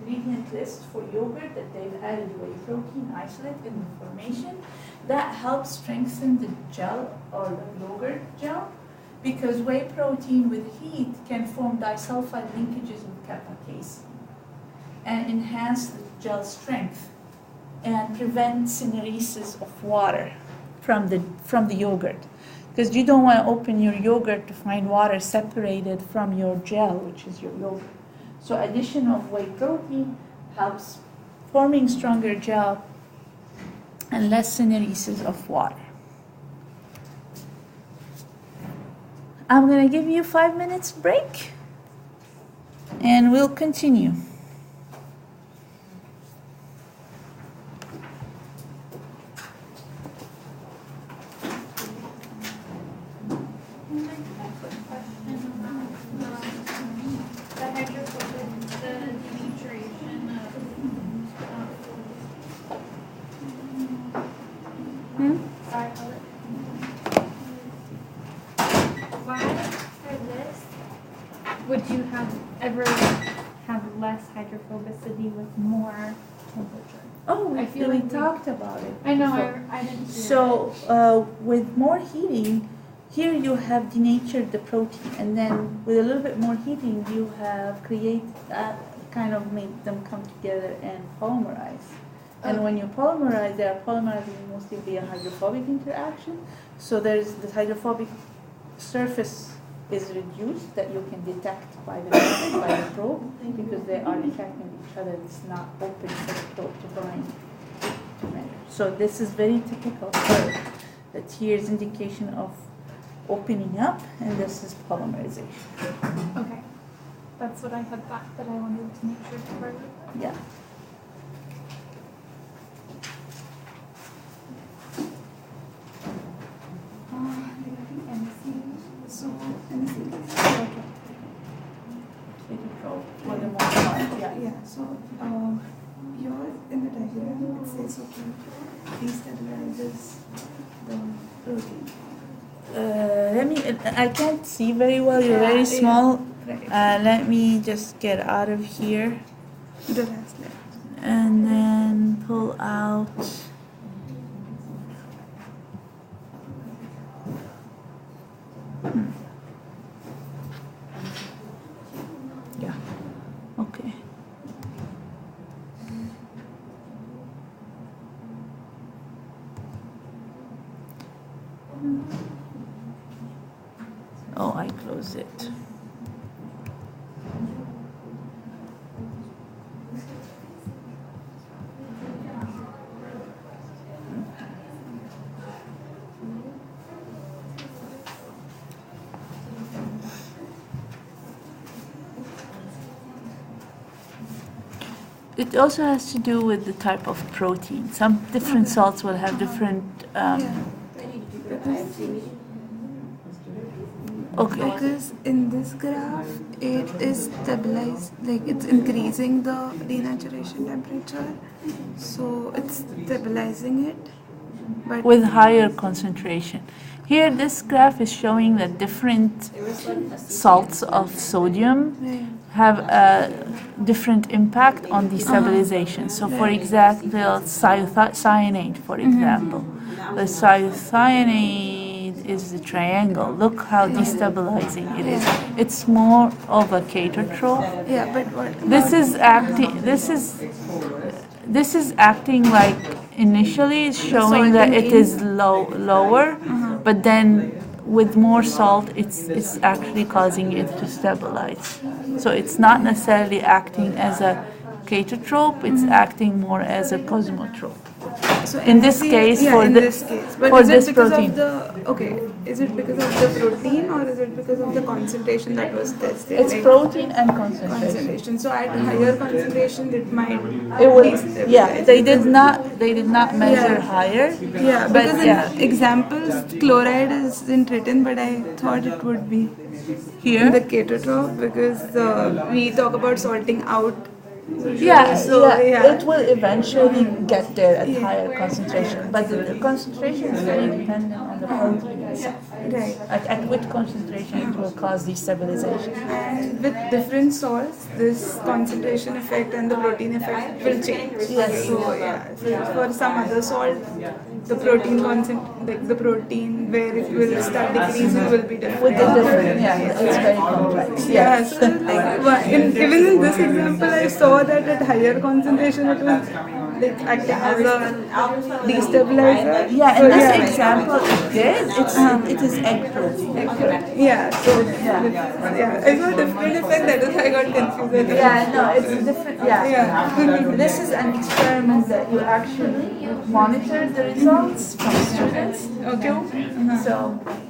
ingredient list for yogurt that they've added whey protein isolate in the formation, that helps strengthen the gel or the yogurt gel, because whey protein with heat can form disulfide linkages with kappa casein and enhance the gel strength and prevent syneresis of water from the yogurt, because you don't want to open your yogurt to find water separated from your gel, which is your yogurt. So addition of whey protein helps forming stronger gel and less syneresis of water. I'm going to give you 5 minutes break and we'll continue. Would you ever have less hydrophobicity with more temperature? Oh, I feel we like talked about it. I know, before. I didn't hear So with more heating, here you have denatured the protein, and then with a little bit more heating, you have kind of made them come together and polymerize. And when you polymerize, they are polymerizing mostly via hydrophobic interaction. So there's the hydrophobic surface is reduced that you can detect by the method, by the probe, because they are attacking each other. It's not open for the probe to find to measure. So this is very typical for that here's indication of opening up, and this is polymerization. Okay. That's what I had thought, but I wanted to make sure to write it. Yeah. So, anything For the most part, yeah. yeah, so here in the diagram it says okay, destabilizes the protein. I can't see very well, you're very small. Let me just get out of here The last left. and then pull out. Yeah, okay. Oh, I close it. It also has to do with the type of protein. Some different salts will have different. Okay. Because in this graph, it is stabilized, like it's increasing the denaturation temperature, so it's stabilizing it. But With higher concentration. Here, this graph is showing that different salts of sodium right. have a different impact on destabilization. So, for example, cyanate, for example. The cycyanate is the triangle. Look how destabilizing it is. It's more of a catetrol. Yeah, but what? This is acting like initially is The showing that salting it in? is lower, but then with more salt, it's actually causing it to stabilize. So it's not necessarily acting as a catotrope; it's acting more as a cosmotrope. So In this NAC case, yeah, for in the- this case. But for is it this because protein. of the is it because of the protein or is it because of the concentration that was tested? It's like protein and concentration. concentration. So at higher concentration it might It will, destabilize. yeah. They did not measure Yeah. higher. Yeah, but because yeah. in examples chloride isn't written, but I thought it would be Here. in the catotrope because we talk about sorting out. Yeah, So, yeah. it will eventually get there at Yeah. higher concentration, but the concentration is very dependent on the protein itself. Right. At which concentration it will cause destabilization. And with different salts, this concentration effect and the protein effect will change. Yes. So yeah, for some other salt, the protein like the protein where it will start decreasing will be different. With the different, yeah, it's very complex. Yeah, Yes. so like even in this example, I saw that at higher concentration it was like acting as a destabilizer. Yeah, So, in this example, it did. It is egg protein. Yeah, so yeah, I saw a different effect. That is why I got confused. I think. Yeah, no, it's different. Yeah. Yeah. This is an experiment that you actually monitor the results from students. Okay. So,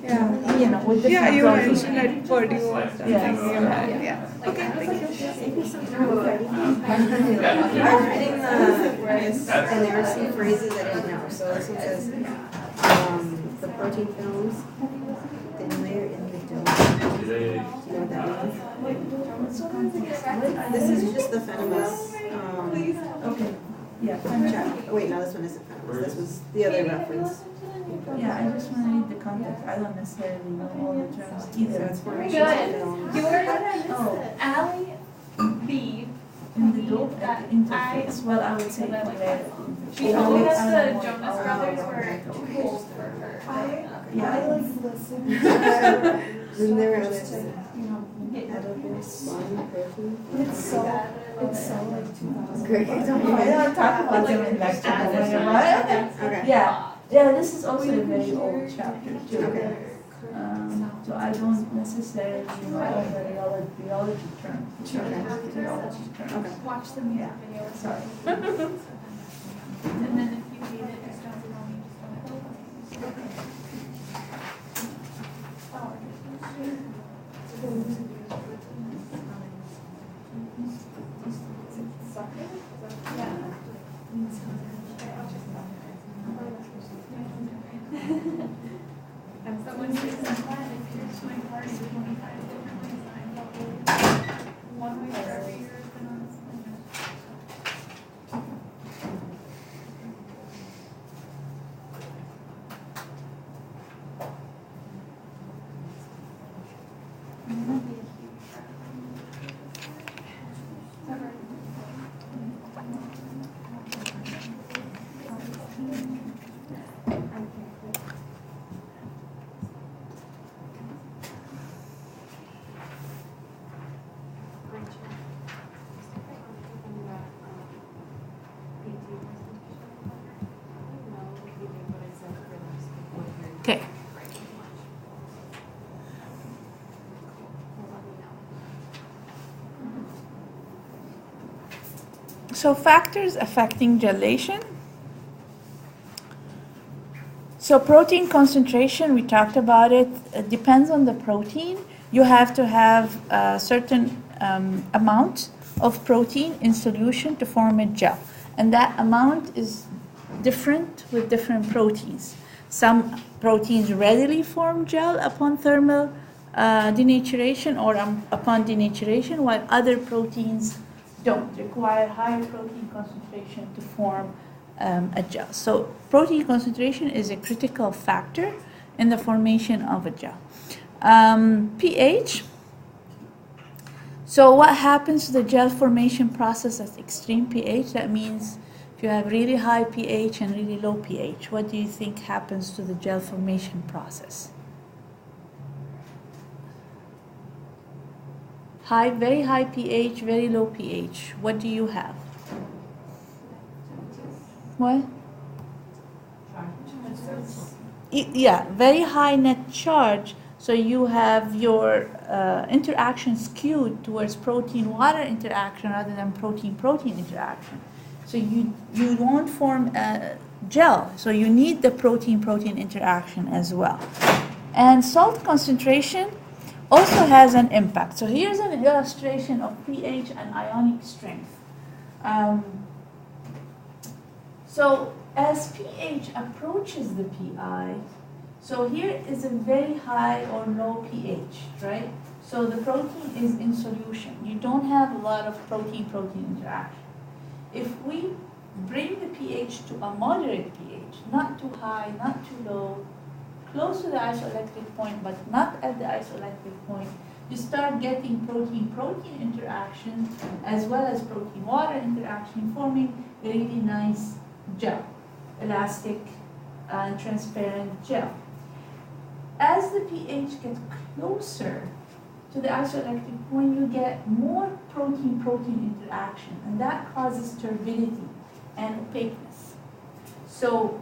Yeah. you know, with different Yeah, you proteins. mentioned at Purdue or something. Yes. Yeah. Okay, thank you. I was reading this, and there were some phrases I didn't know. So this one says, the protein films, thin layer in the dome. Do you know what that means? This is just the venomous, Okay. Yeah. chapter. Oh wait, no, this one isn't venomous. This was the other reference. Yeah, I just want to read the context. I don't necessarily know all the terms So either. it's formation of films. Oh, Allie B. in the dope at the interface. Well, I would say polarity. She told us the Jonas Brothers were too old for her. Yeah. Then there are others. Edible slime protein. It's so like 2000. Great. I don't talk about them in lecture, right? Okay. Yeah. Yeah, this is also a very old chapter too. Okay. So I don't necessarily know all the biology terms. Biology terms. Okay. Watch the music video. Sorry. And then if you read it, just don't tell me, just don't tell me. Someone says that if you're doing party 25 different designs, one way or every year has been on this one. Okay. So factors affecting gelation. So protein concentration, we talked about it. It depends on the protein. You have to have a certain amount of protein in solution to form a gel. And that amount is different with different proteins. Some proteins readily form gel upon thermal denaturation or upon denaturation, while other proteins don't require higher protein concentration to form a gel. So protein concentration is a critical factor in the formation of a gel. pH. So what happens to the gel formation process at extreme pH? That means if you have really high pH and really low pH, what do you think happens to the gel formation process? Very high pH, very low pH. What do you have? What? Yeah, very high net charge. So you have your interaction skewed towards protein-water interaction rather than protein-protein interaction. So you won't form a gel. So you need the protein-protein interaction as well. And salt concentration also has an impact. So here's an illustration of pH and ionic strength. So as pH approaches the pI, so here is a very high or low pH, right? So the protein is in solution. You don't have a lot of protein-protein interaction. If we bring the pH to a moderate pH, not too high, not too low, close to the isoelectric point, but not at the isoelectric point, you start getting protein-protein interaction as well as protein-water interaction, forming a really nice gel, elastic and transparent gel. As the pH gets closer to the isoelectric point, you get more protein-protein interaction, and that causes turbidity and opaqueness. So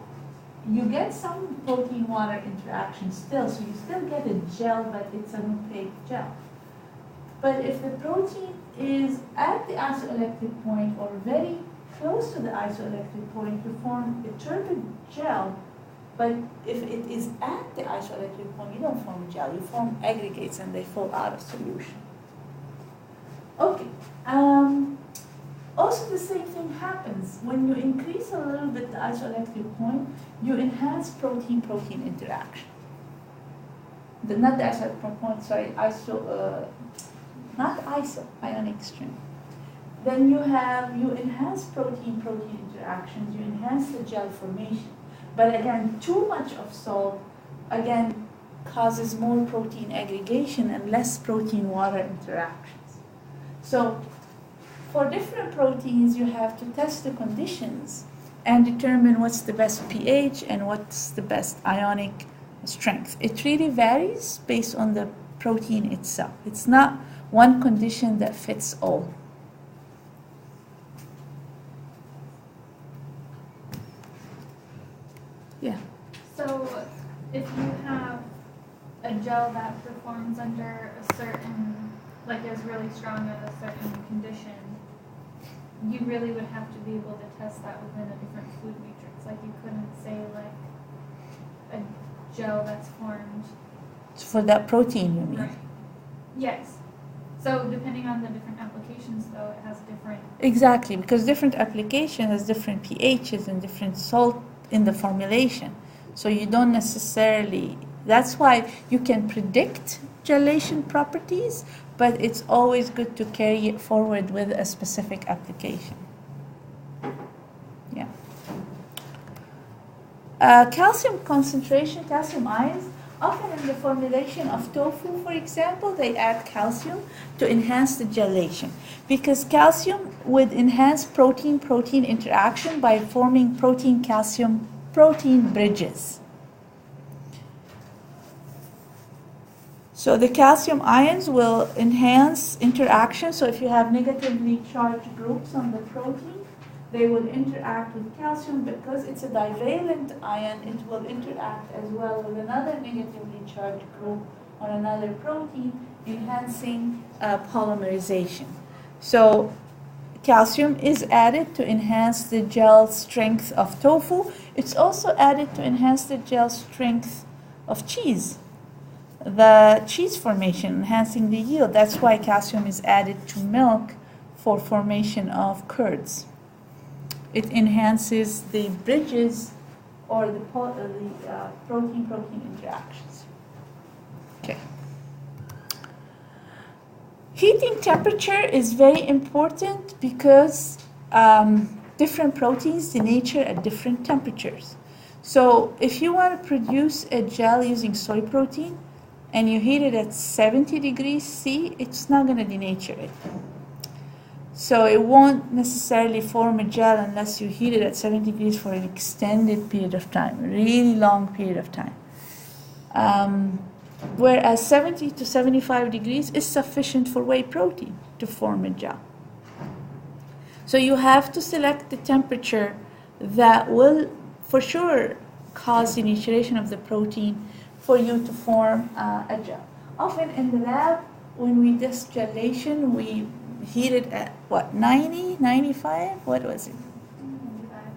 you get some protein-water interaction still, so you still get a gel, but it's an opaque gel. But if the protein is at the isoelectric point or very close to the isoelectric point, you form a turbid gel. But if it is at the isoelectric point, you don't form a gel, you form aggregates and they fall out of solution. Okay. Also the same thing happens. When you increase a little bit the isoelectric point, you enhance protein-protein interaction. Not the isoelectric point, sorry, ionic strength. Then you enhance protein-protein interactions, you enhance the gel formation. But again, too much of salt, again, causes more protein aggregation and less protein-water interactions. So for different proteins, you have to test the conditions and determine what's the best pH and what's the best ionic strength. It really varies based on the protein itself. It's not one condition that fits all. Yeah. So if you have a gel that performs under a certain, like is really strong at a certain condition, you really would have to be able to test that within a different fluid matrix. Like you couldn't say like a gel that's formed. For that protein, you mean? Right. Yes. So depending on the different applications though, it has different. Exactly, because different application has different pHs and different salt in the formulation. So you don't necessarily, that's why you can predict gelation properties, but it's always good to carry it forward with a specific application. Yeah. Calcium concentration, calcium ions, often in the formulation of tofu, for example, they add calcium to enhance the gelation, because calcium would enhance protein-protein interaction by forming protein-calcium protein bridges. So the calcium ions will enhance interaction. So if you have negatively charged groups on the protein, they will interact with calcium. Because it's a divalent ion, it will interact as well with another negatively charged group on another protein, enhancing polymerization. So calcium is added to enhance the gel strength of tofu. It's also added to enhance the gel strength of cheese, the cheese formation, enhancing the yield. That's why calcium is added to milk for formation of curds. It enhances the bridges or the protein-protein interactions. Okay. Heating temperature is very important because different proteins denature at different temperatures. So if you want to produce a gel using soy protein and you heat it at 70 degrees C, it's not going to denature it. So it won't necessarily form a gel unless you heat it at 70 degrees for an extended period of time, a really long period of time. Whereas 70 to 75 degrees is sufficient for whey protein to form a gel. So you have to select the temperature that will, for sure, cause denaturation of the protein for you to form a gel. Often in the lab, when we do gelation, we heat it at what, 90, 95? What was it?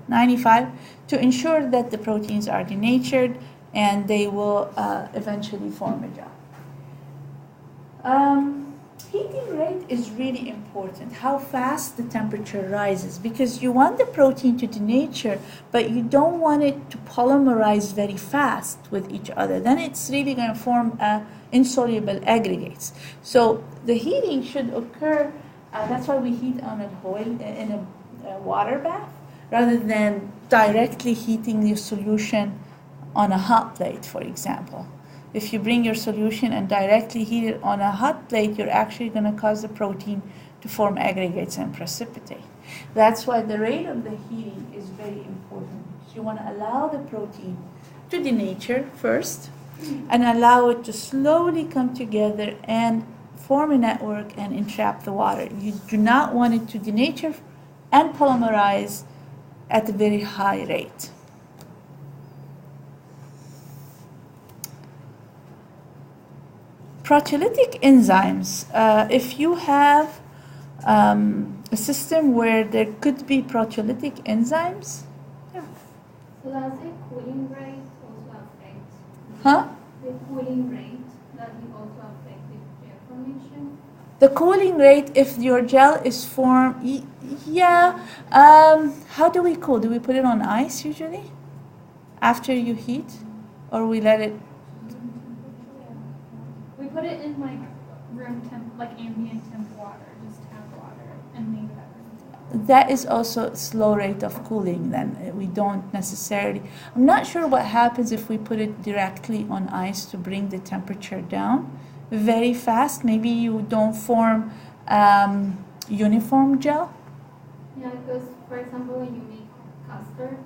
95, to ensure that the proteins are denatured and they will eventually form a gel. Heating rate is really important, how fast the temperature rises, because you want the protein to denature, but you don't want it to polymerize very fast with each other. Then it's really going to form insoluble aggregates. So the heating should occur, that's why we heat on a in a water bath, rather than directly heating the solution on a hot plate, for example. If you bring your solution and directly heat it on a hot plate, you're actually going to cause the protein to form aggregates and precipitate. That's why the rate of the heating is very important. You want to allow the protein to denature first and allow it to slowly come together and form a network and entrap the water. You do not want it to denature and polymerize at a very high rate. Proteolytic enzymes, if you have a system where there could be proteolytic enzymes, So does the cooling rate also affect? Huh? The cooling rate, does it also affect the gel formation? The cooling rate, if your gel is formed, yeah. How do we cool? Do we put it on ice usually after you heat, or we let it? We put it in like room temp, like ambient temp water, just tap water, and leave it at room temp. That is also a slow rate of cooling. Then we don't necessarily. I'm not sure what happens if we put it directly on ice to bring the temperature down very fast. Maybe you don't form uniform gel. Yeah, because for example, when you make custard,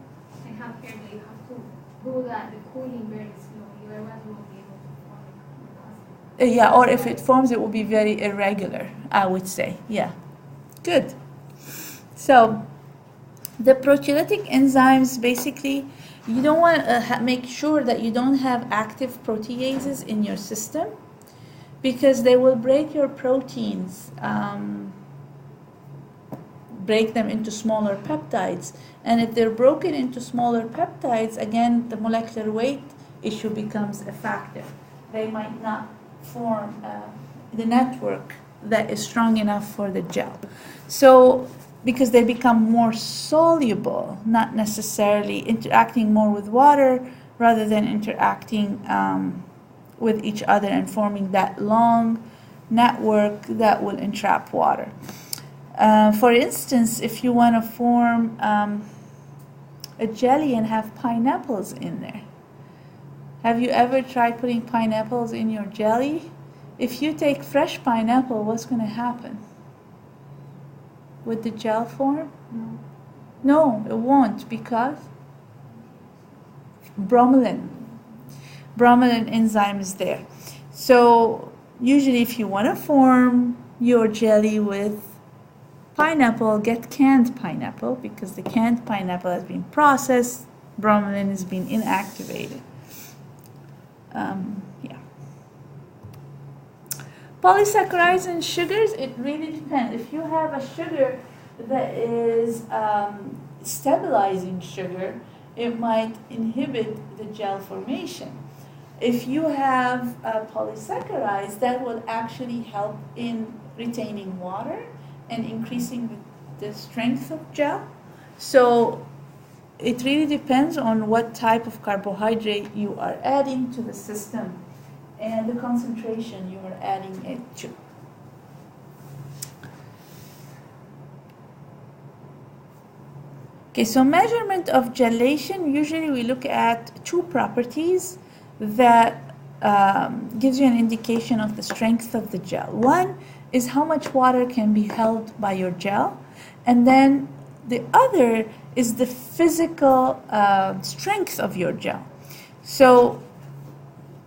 I have here that you have to do that the cooling very slowly, otherwise you won't be able to form the custard. Yeah, or if it forms, it will be very irregular, I would say. Yeah, good. So the proteolytic enzymes, basically, you don't want to make sure that you don't have active proteases in your system, because they will break your proteins, break them into smaller peptides. And if they're broken into smaller peptides, again, the molecular weight issue becomes a factor. They might not form the network that is strong enough for the gel. So, because they become more soluble, not necessarily interacting more with water, rather than interacting with each other and forming that long network that will entrap water. For instance, if you want to form a jelly and have pineapples in there, have you ever tried putting pineapples in your jelly? If you take fresh pineapple, what's going to happen? Would the gel form? No, it won't, because bromelain enzyme is there. So usually if you want to form your jelly with pineapple, get canned pineapple, because the canned pineapple has been processed, bromelain has been inactivated. Yeah. Polysaccharides and sugars, it really depends. If you have a sugar that is stabilizing sugar, it might inhibit the gel formation. If you have polysaccharides, that will actually help in retaining water and increasing the strength of gel. So it really depends on what type of carbohydrate you are adding to the system and the concentration you are adding it to. Okay, so measurement of gelation, usually we look at two properties that gives you an indication of the strength of the gel. One is how much water can be held by your gel, and then the other is the physical strength of your gel. So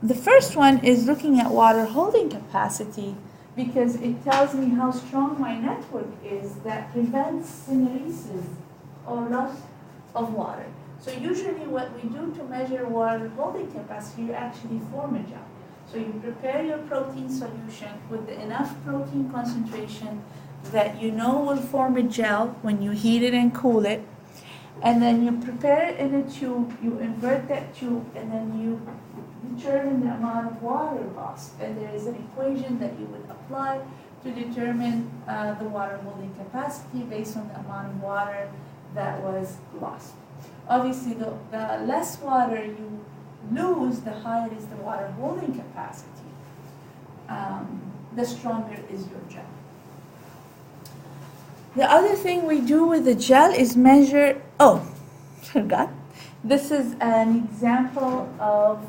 the first one is looking at water holding capacity, because it tells me how strong my network is that prevents syneresis or loss of water. So usually what we do to measure water holding capacity, you actually form a gel. So you prepare your protein solution with enough protein concentration that you know will form a gel when you heat it and cool it. And then you prepare it in a tube, you invert that tube, and then you determine the amount of water lost. And there is an equation that you would apply to determine the water holding capacity based on the amount of water that was lost. Obviously, the less water you lose, the higher is the water holding capacity. The stronger is your gel. The other thing we do with the gel is measure, forgot. This is an example of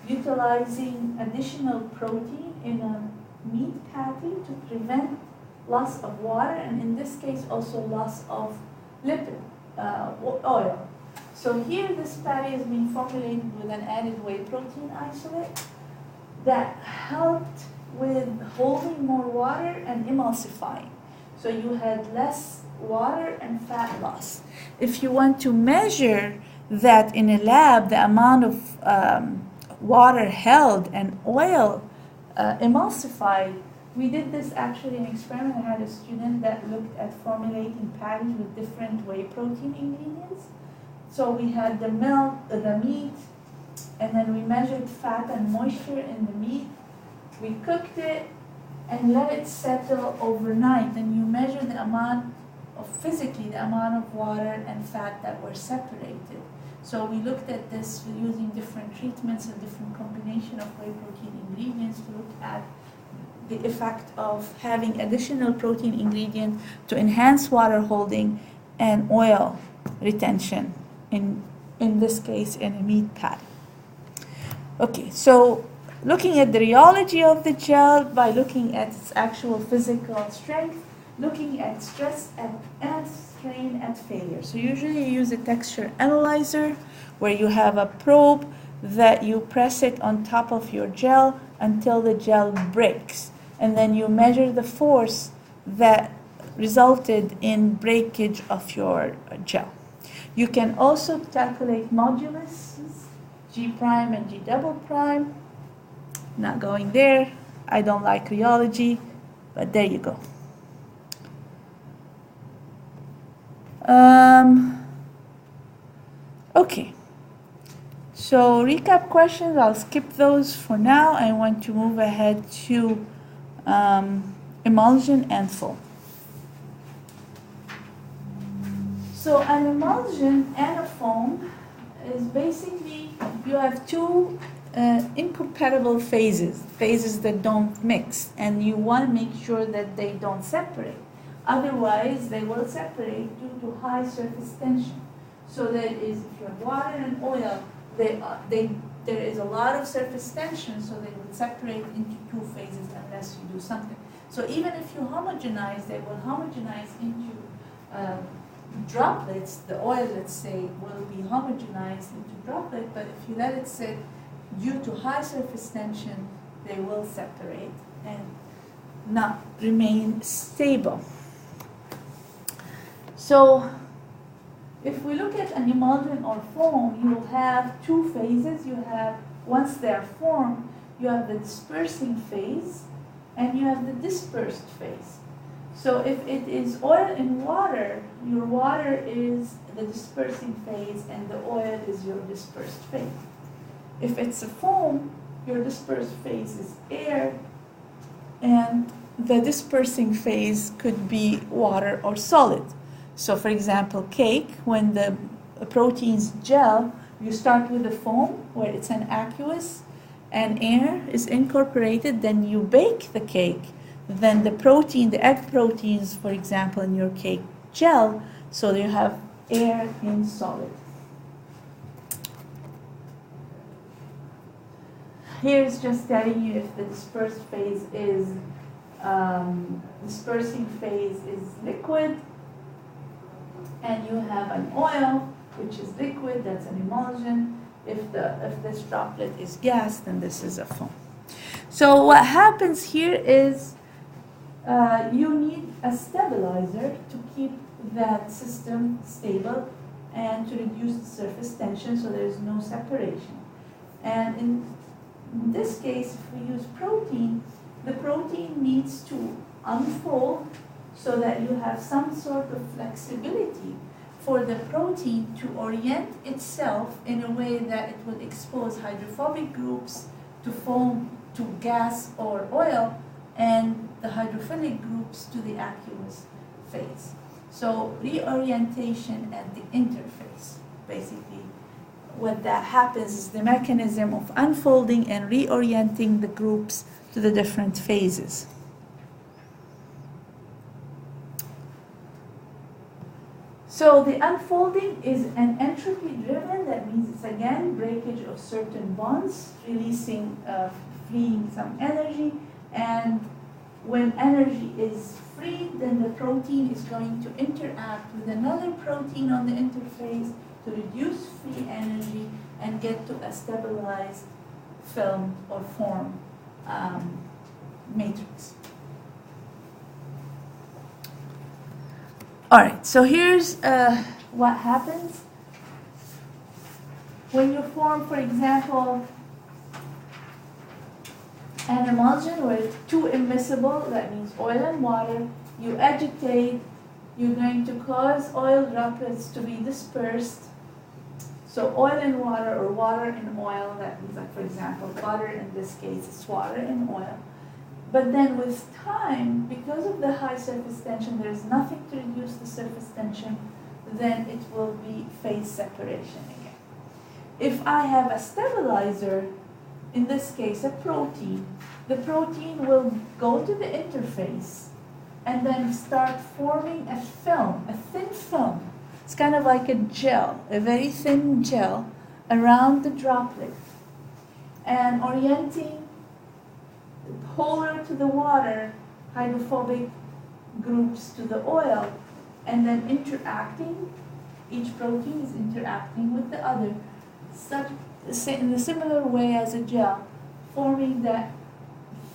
utilizing additional protein in a meat patty to prevent loss of water, and in this case also loss of lipid, oil. So here this patty has been formulated with an added whey protein isolate that helped with holding more water and emulsifying. So you had less water and fat loss. If you want to measure that in a lab, the amount of water held and oil emulsified, we did this actually in an experiment. I had a student that looked at formulating patties with different whey protein ingredients. So we had the milk, the meat, and then we measured fat and moisture in the meat. We cooked it and let it settle overnight, and you measure the amount of the amount of water and fat that were separated. So we looked at this using different treatments and different combination of whey protein ingredients to look at the effect of having additional protein ingredient to enhance water holding and oil retention, in this case in a meat patty. Okay, so looking at the rheology of the gel by looking at its actual physical strength, looking at stress and strain at failure. So usually you use a texture analyzer where you have a probe that you press it on top of your gel until the gel breaks. And then you measure the force that resulted in breakage of your gel. You can also calculate moduluses, G prime and G double prime. Not going there. I don't like rheology, but there you go. Okay. So recap questions, I'll skip those for now. I want to move ahead to emulsion and foam. So an emulsion and a foam is basically, you have two incompatible phases that don't mix, and you want to make sure that they don't separate. Otherwise, they will separate due to high surface tension. So that is, if you have water and oil, there is a lot of surface tension, so they will separate into two phases unless you do something. So even if you homogenize, they will homogenize into droplets. The oil, let's say, will be homogenized into droplets, but if you let it sit, due to high surface tension, they will separate and not remain stable. So if we look at an emulsion or foam, you will have two phases. You have, once they are formed, you have the dispersing phase and you have the dispersed phase. So if it is oil and water, your water is the dispersing phase and the oil is your dispersed phase. If it's a foam, your dispersed phase is air, and the dispersing phase could be water or solid. So for example, cake, when the proteins gel, you start with the foam, where it's an aqueous, and air is incorporated, then you bake the cake. Then the protein, the egg proteins, for example, in your cake gel, so you have air in solid. Here's just telling you if the dispersed phase is, dispersing phase is liquid, and you have an oil, which is liquid, that's an emulsion. If this droplet is gas, then this is a foam. So what happens here is you need a stabilizer to keep that system stable. and to reduce the surface tension so there is no separation. And in this case, if we use protein, the protein needs to unfold so that you have some sort of flexibility for the protein to orient itself in a way that it will expose hydrophobic groups to foam, to gas or oil, and the hydrophilic groups to the aqueous phase. So reorientation at the interface, basically what that happens is the mechanism of unfolding and reorienting the groups to the different phases. So the unfolding is an entropy driven, that means it's again breakage of certain bonds, releasing, freeing some energy, and when energy is freed, then the protein is going to interact with another protein on the interface to reduce free energy and get to a stabilized film or form matrix. All right, so here's what happens when you form, for example, an emulsion where it's two immiscible, that means oil and water. You agitate, you're going to cause oil droplets to be dispersed. So oil and water, or water and oil, that means, like, for example, water in this case is water and oil. But then with time, because of the high surface tension, there's nothing to reduce the surface tension, then it will be phase separation again. If I have a stabilizer, in this case a protein, the protein will go to the interface and then start forming a film, a thin film. It's kind of like a gel, a very thin gel around the droplet, and orienting polar to the water, hydrophobic groups to the oil, and then interacting, each protein is interacting with the other, in a similar way as a gel, forming that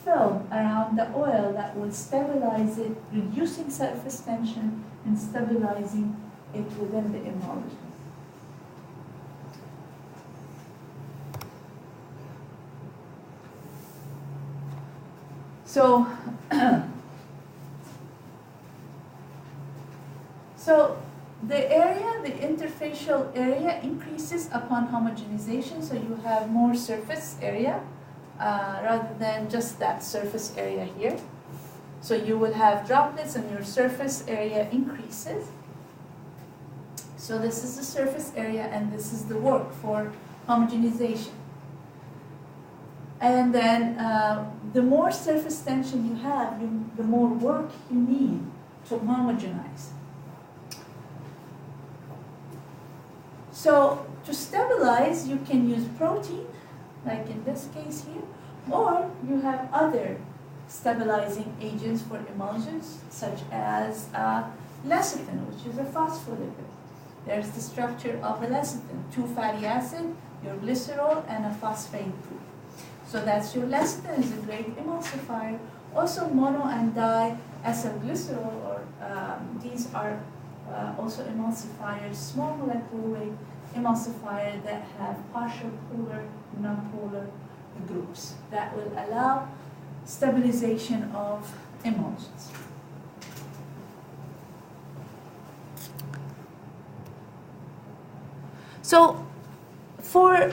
film around the oil that will stabilize it, reducing surface tension and stabilizing it within the emulsion. So, the area, the interfacial area increases upon homogenization, so you have more surface area rather than just that surface area here. So you will have droplets and your surface area increases. So this is the surface area and this is the work for homogenization. And then the more surface tension you have, the more work you need to homogenize. So to stabilize, you can use protein, like in this case here, or you have other stabilizing agents for emulsions, such as lecithin, which is a phospholipid. There's the structure of a lecithin, 2 fatty acid, your glycerol, and a phosphate group. So that's your lecithin, is a great emulsifier. Also mono and diacylglycerol, or these are also emulsifiers, small molecular weight emulsifier that have partial polar, non-polar groups that will allow stabilization of emulsions. So for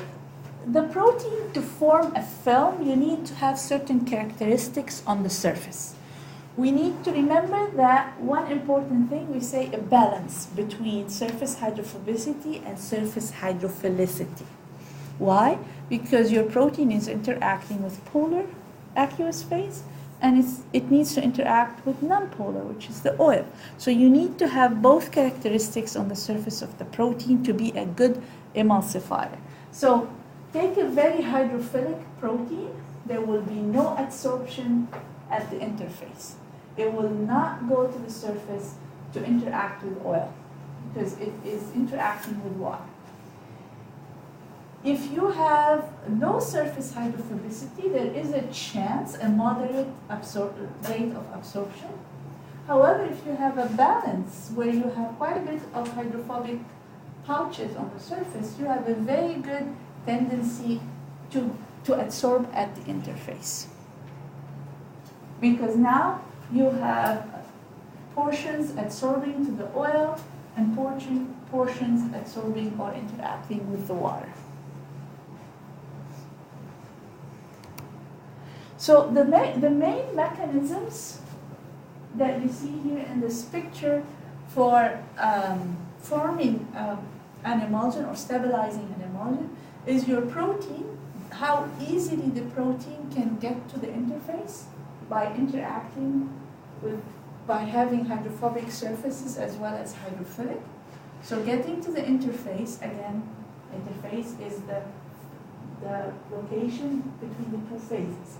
the protein to form a film, you need to have certain characteristics on the surface. We need to remember that one important thing, we say a balance between surface hydrophobicity and surface hydrophilicity. Why? Because your protein is interacting with polar aqueous phase, and it needs to interact with non-polar, which is the oil. So you need to have both characteristics on the surface of the protein to be a good emulsifier. So take a very hydrophilic protein, there will be no adsorption at the interface. It will not go to the surface to interact with oil because it is interacting with water. If you have no surface hydrophobicity, there is a chance, a moderate rate of absorption. However, if you have a balance where you have quite a bit of hydrophobic pouches on the surface, you have a very good tendency to adsorb at the interface. Because now you have portions adsorbing to the oil and portions adsorbing or interacting with the water. So the main mechanisms that you see here in this picture for forming an emulsion or stabilizing an emulsion is your protein, how easily the protein can get to the interface by interacting by having hydrophobic surfaces as well as hydrophilic. So getting to the interface, again, interface is the location between the two phases,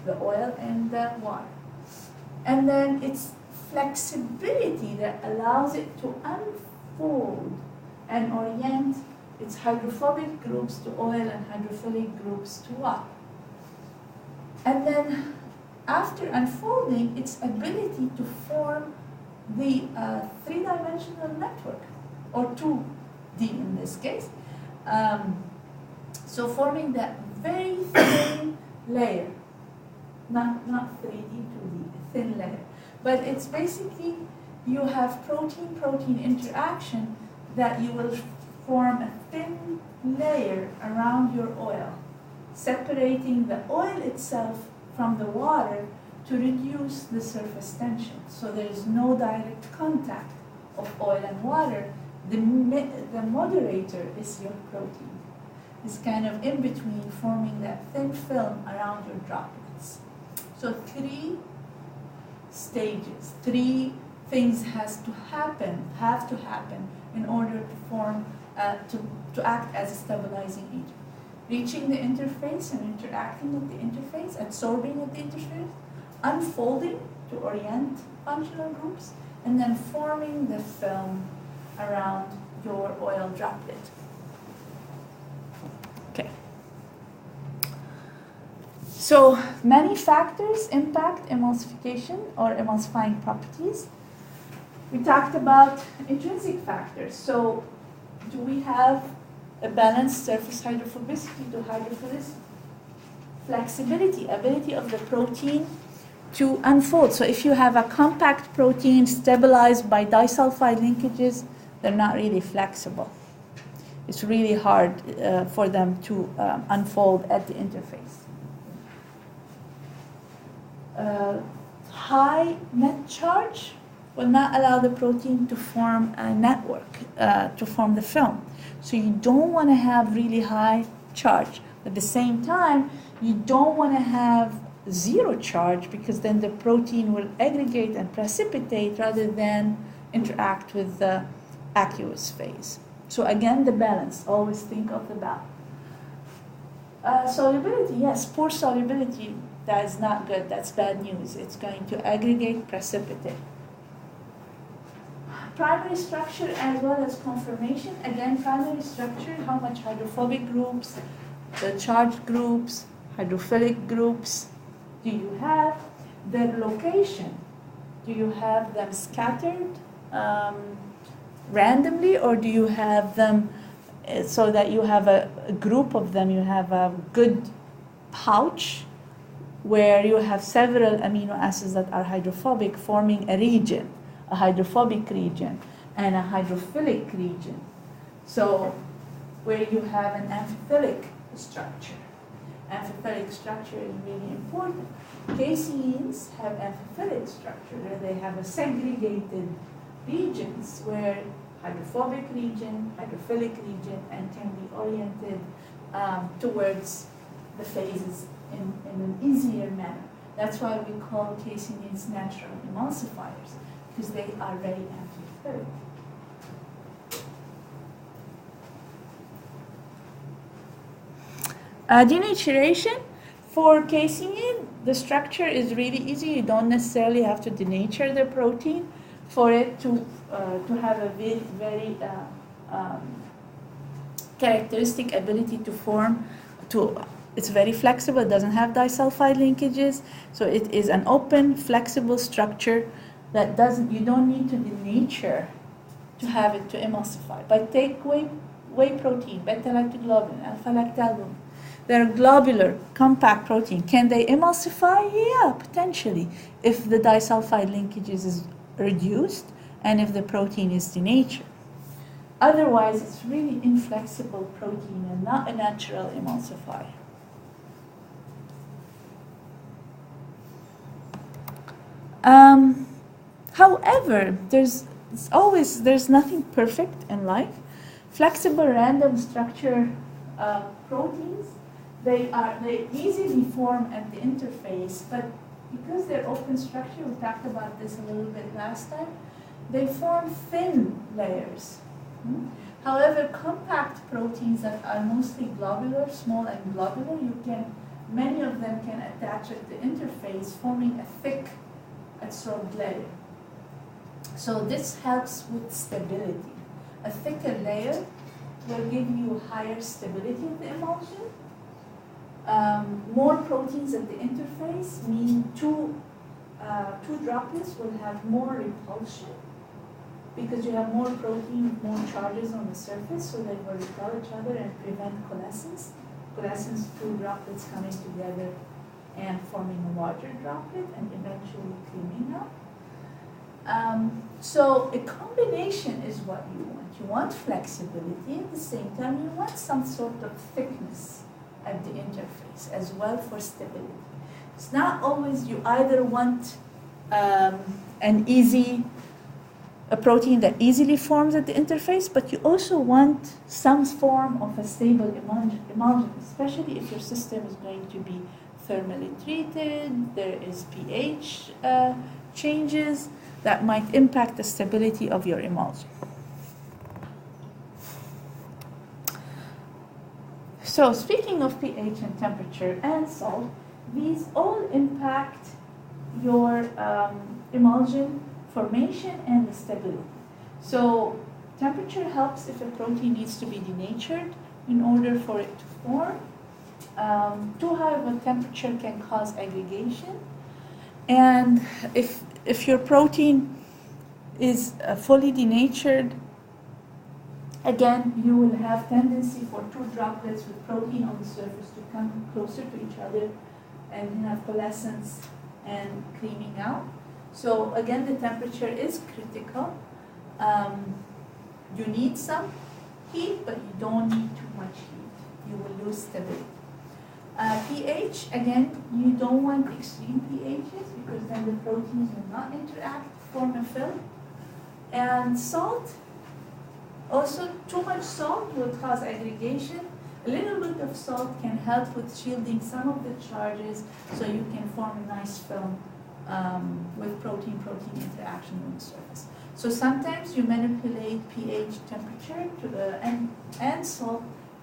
the oil and the water. And then it's flexibility that allows it to unfold and orient its hydrophobic groups to oil and hydrophilic groups to water. And then after unfolding, its ability to form the three-dimensional network, or 2D in this case. So forming that very thin layer, not 3D, 2D, a thin layer. But it's basically, you have protein-protein interaction that you will form a thin layer around your oil, separating the oil itself from the water to reduce the surface tension. So there is no direct contact of oil and water. The moderator is your protein. It's kind of in between, forming that thin film around your droplets. So 3 stages, 3 things have to happen in order to form, to act as a stabilizing agent. Reaching the interface and interacting with the interface, adsorbing at the interface, unfolding to orient functional groups, and then forming the film around your oil droplet. Okay. So many factors impact emulsification or emulsifying properties. We talked about intrinsic factors. So do we have a balanced surface hydrophobicity to hydrophilicity? Flexibility, ability of the protein to unfold. So if you have a compact protein stabilized by disulfide linkages, they're not really flexible. It's really hard for them to unfold at the interface. High net charge will not allow the protein to form a network, to form the film. So you don't want to have really high charge. At the same time, you don't want to have zero charge, because then the protein will aggregate and precipitate rather than interact with the aqueous phase. So again, the balance. Always think of the balance. Solubility, yes, poor solubility, that is not good. That's bad news. It's going to aggregate, precipitate. Primary structure as well as conformation. Again, primary structure, how much hydrophobic groups, the charged groups, hydrophilic groups do you have? Their location. Do you have them scattered randomly, or do you have them so that you have a group of them, you have a good pouch where you have several amino acids that are hydrophobic forming a region, a hydrophobic region and a hydrophilic region. So where you have an amphiphilic structure. Amphiphilic structure is really important. Caseins have amphiphilic structure where they have a segregated regions where hydrophobic region, hydrophilic region, and can be oriented towards the phases in an easier manner. That's why we call caseins natural emulsifiers, because they are very amphiphilic. Denaturation. For casein, the structure is really easy. You don't necessarily have to denature the protein for it to have a very characteristic ability to form. It's very flexible. It doesn't have disulfide linkages, so it is an open, flexible structure that you don't need to denature to have it to emulsify. But take whey protein, beta-lactoglobulin, alpha-lactalbumin. They're globular, compact protein. Can they emulsify? Yeah, potentially, if the disulfide linkages is reduced and if the protein is denatured. Otherwise, it's really inflexible protein and not a natural emulsifier. However, there's nothing perfect in life. Flexible random structure proteins, they easily form at the interface, but because they're open structure, we talked about this a little bit last time, they form thin layers. However, compact proteins that are mostly globular, small and globular, many of them can attach at the interface, forming a thick adsorbed layer. So this helps with stability. A thicker layer will give you higher stability of the emulsion. More proteins at the interface mean two droplets will have more repulsion because you have more protein, more charges on the surface, so they will repel each other and prevent coalescence. Coalescence, two droplets coming together and forming a larger droplet and eventually cleaning up. So a combination is what you want. You want flexibility, at the same time you want some sort of thickness at the interface as well for stability. It's not always you either want a protein that easily forms at the interface, but you also want some form of a stable emulsion, especially if your system is going to be thermally treated, there is pH changes that might impact the stability of your emulsion. So speaking of pH and temperature and salt, these all impact your emulsion formation and the stability. So temperature helps if a protein needs to be denatured in order for it to form. Too high of a temperature can cause aggregation. And if your protein is fully denatured, again, you will have tendency for two droplets with protein on the surface to come closer to each other and have coalescence and creaming out. So again, the temperature is critical. You need some heat, but you don't need too much heat. You will lose stability. pH, again, you don't want extreme pHs because then the proteins will not interact, form a film. And salt, also too much salt will cause aggregation. A little bit of salt can help with shielding some of the charges so you can form a nice film with protein-protein interaction on the surface. So sometimes you manipulate pH, temperature and salt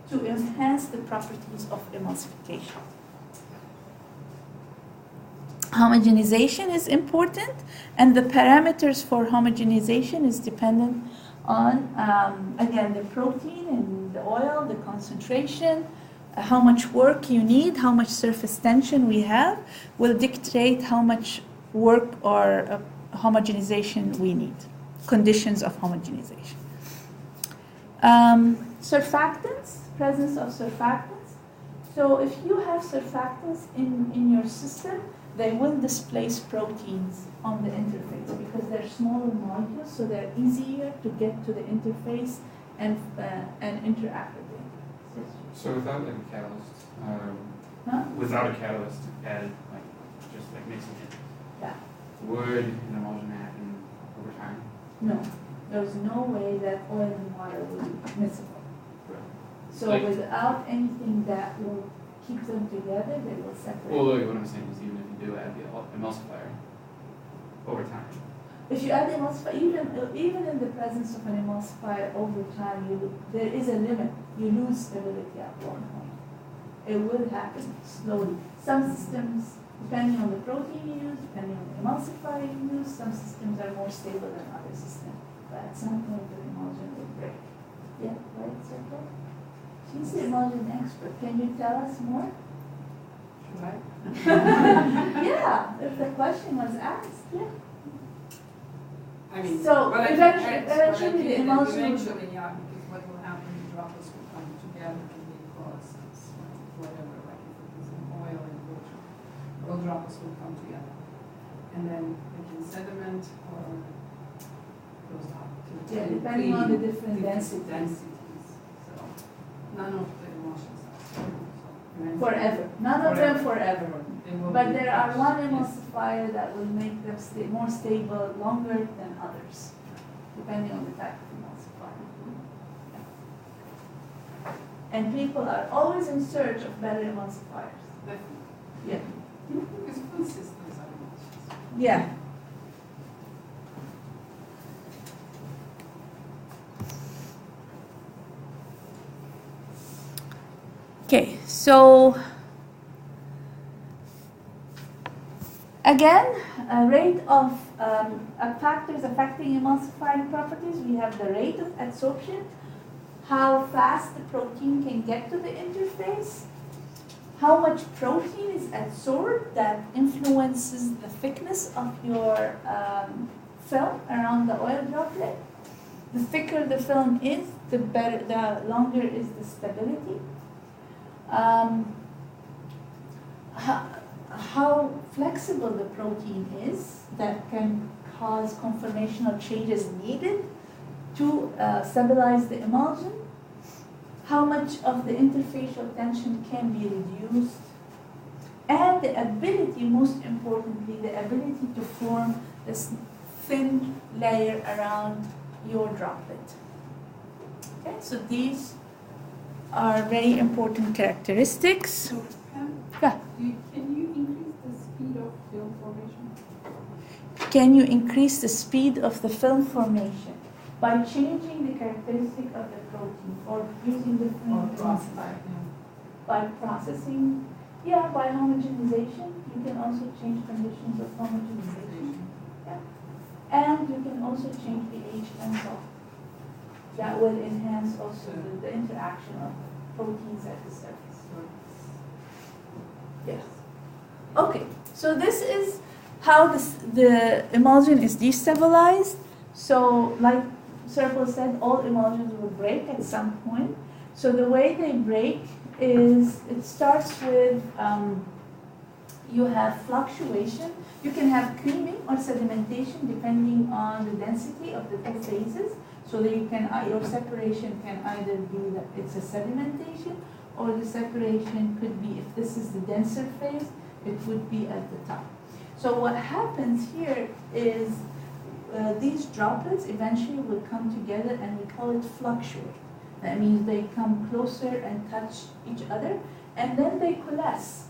to enhance the properties of emulsification. Homogenization is important, and the parameters for homogenization is dependent on, again, the protein and the oil, the concentration, how much work you need, how much surface tension we have, will dictate how much work or homogenization we need, conditions of homogenization. Surfactants, presence of surfactants. So if you have surfactants in your system, they will displace proteins on the interface because they're smaller molecules, so they're easier to get to the interface and interact with it. So without like a catalyst, without a catalyst added, just mixing it, Yeah. would an emulsion happen over time? No, there's no way that oil and water will be miscible. So without anything that will keep them together, they will separate. Well, what I'm saying is even if you do add the emulsifier over time. If you add the emulsifier, even in the presence of an emulsifier over time, there is a limit. You lose stability at one point. It will happen slowly. Some systems, depending on the protein you use, depending on the emulsifier you use, some systems are more stable than other systems. But at some point, the emulsion will break. Yeah, right, Circle? She's the emulsion expert. Can you tell us more? Should I? Yeah, if the question was asked, yeah. I mean, So what I can eventually- add, eventually what I the think emulsion that will- eventually, yeah, because what will happen, the droplets will come together and make coalescence, whatever, like if it is in oil and water, all droplets will come together. And then they can sediment or goes up to Yeah, depending on the different densities. densities. So none of the emulsions are stable. So eventually Forever. None of them forever. they will But be there are crushed. one Yes. emulsifier that will make them more stable longer than others, depending on the type of emulsifier. And people are always in search of better emulsifiers. Definitely. Yeah. Because food systems are emulsions. Yeah. Okay, so again, a rate of factors affecting emulsifying properties. We have the rate of adsorption, how fast the protein can get to the interface, how much protein is adsorbed that influences the thickness of your film around the oil droplet. The thicker the film is, the better, the longer is the stability. How flexible the protein is that can cause conformational changes needed to stabilize the emulsion. How much of the interfacial tension can be reduced. And the ability, most importantly, the ability to form this thin layer around your droplet. Okay, so these are very important characteristics. So, Pam, Yeah. can you increase the speed of film formation? Can you increase the speed of the film formation by changing the characteristic of the protein or using different Process, by processing? Yeah, by homogenization. You can also change conditions of homogenization. Yeah. And you can also change pH and salt. That will enhance also the interaction of proteins at the surface. Yes. Okay, so this is how the emulsion is destabilized. So like Serpil said, all emulsions will break at some point. So the way they break is, it starts with, you have fluctuation. You can have creaming or sedimentation depending on the density of the two phases. So that you can, your separation can either be that it's a sedimentation, or the separation could be, if this is the denser phase, it would be at the top. So what happens here is these droplets eventually will come together, and we call it fluctuate. That means they come closer and touch each other, and then they coalesce.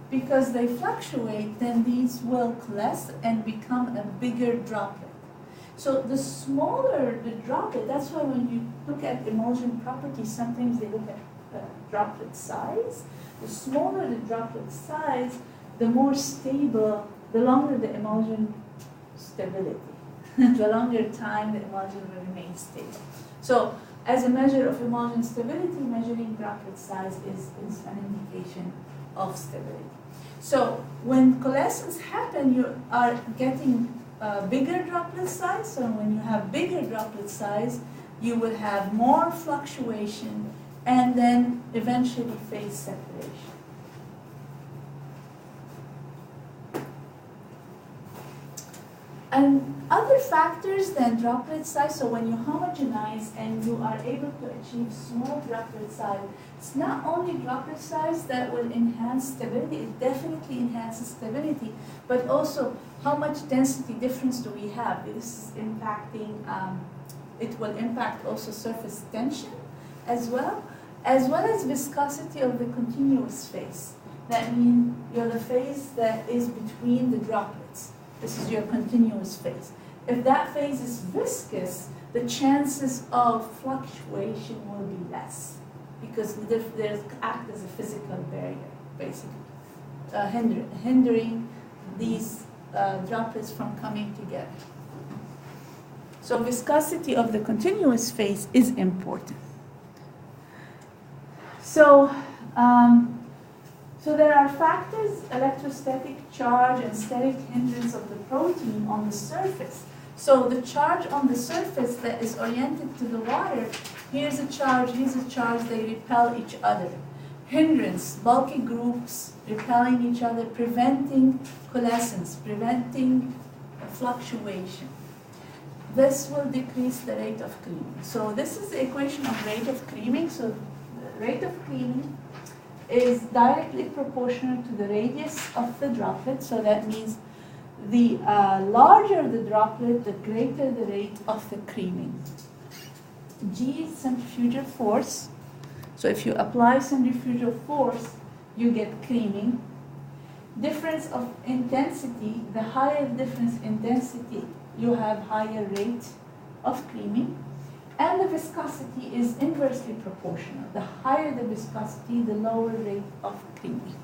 Because they fluctuate, then these will coalesce and become a bigger droplet. So the smaller the droplet, that's why when you look at emulsion properties, sometimes they look at droplet size. The smaller the droplet size, the more stable, the longer the emulsion stability. The longer time the emulsion will remain stable. So as a measure of emulsion stability, measuring droplet size is an indication of stability. So when coalescence happen, you are getting bigger droplet size. So when you have bigger droplet size, you will have more fluctuation and then eventually phase separation. And other factors than droplet size, so when you homogenize and you are able to achieve small droplet size, it's not only droplet size that will enhance stability, it definitely enhances stability, but also how much density difference do we have? This is impacting, it will impact also surface tension as well as viscosity of the continuous phase. That means you're the phase that is between the droplets. This is your continuous phase. If that phase is viscous, the chances of fluctuation will be less because there's act as a physical barrier, basically, hindering these droplets from coming together. So viscosity of the continuous phase is important. So, so there are factors, electrostatic charge and static hindrance of the protein on the surface So the charge on the surface that is oriented to the water, here's a charge, they repel each other. Hindrance, bulky groups repelling each other, preventing coalescence, preventing fluctuation. This will decrease the rate of creaming. So this is the equation of rate of creaming. So the rate of creaming is directly proportional to the radius of the droplet. So that means the larger the droplet, the greater the rate of the creaming. G is centrifugal force. So if you apply centrifugal force, you get creaming. Difference of intensity, the higher the difference in density, you have higher rate of creaming. And the viscosity is inversely proportional. The higher the viscosity, the lower rate of creaming.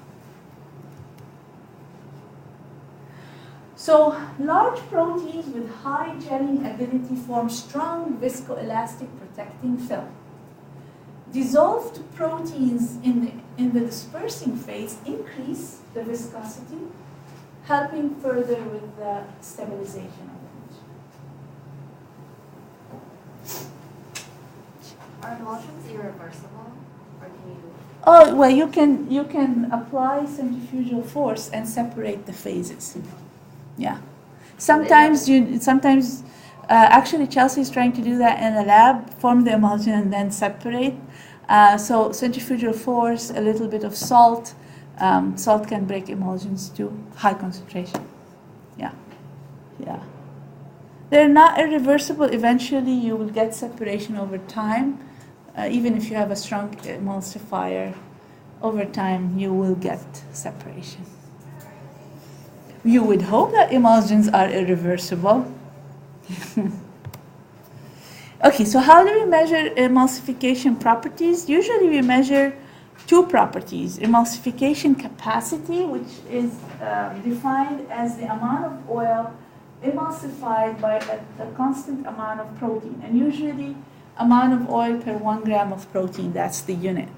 So large proteins with high gelling ability form strong viscoelastic protecting film. Dissolved proteins in the dispersing phase increase the viscosity, helping further with the stabilization of the image. Are emulsions irreversible, or can you? Oh, well, you can apply centrifugal force and separate the phases. Yeah. Sometimes actually Chelsea is trying to do that in the lab, form the emulsion and then separate. So centrifugal force, a little bit of salt. Salt can break emulsions to high concentration. Yeah. Yeah. They're not irreversible. Eventually you will get separation over time. Even if you have a strong emulsifier, over time you will get separation. You would hope that emulsions are irreversible. Okay, so how do we measure emulsification properties? Usually we measure two properties. Emulsification capacity, which is defined as the amount of oil emulsified by a constant amount of protein. And usually amount of oil per 1 gram of protein, that's the unit.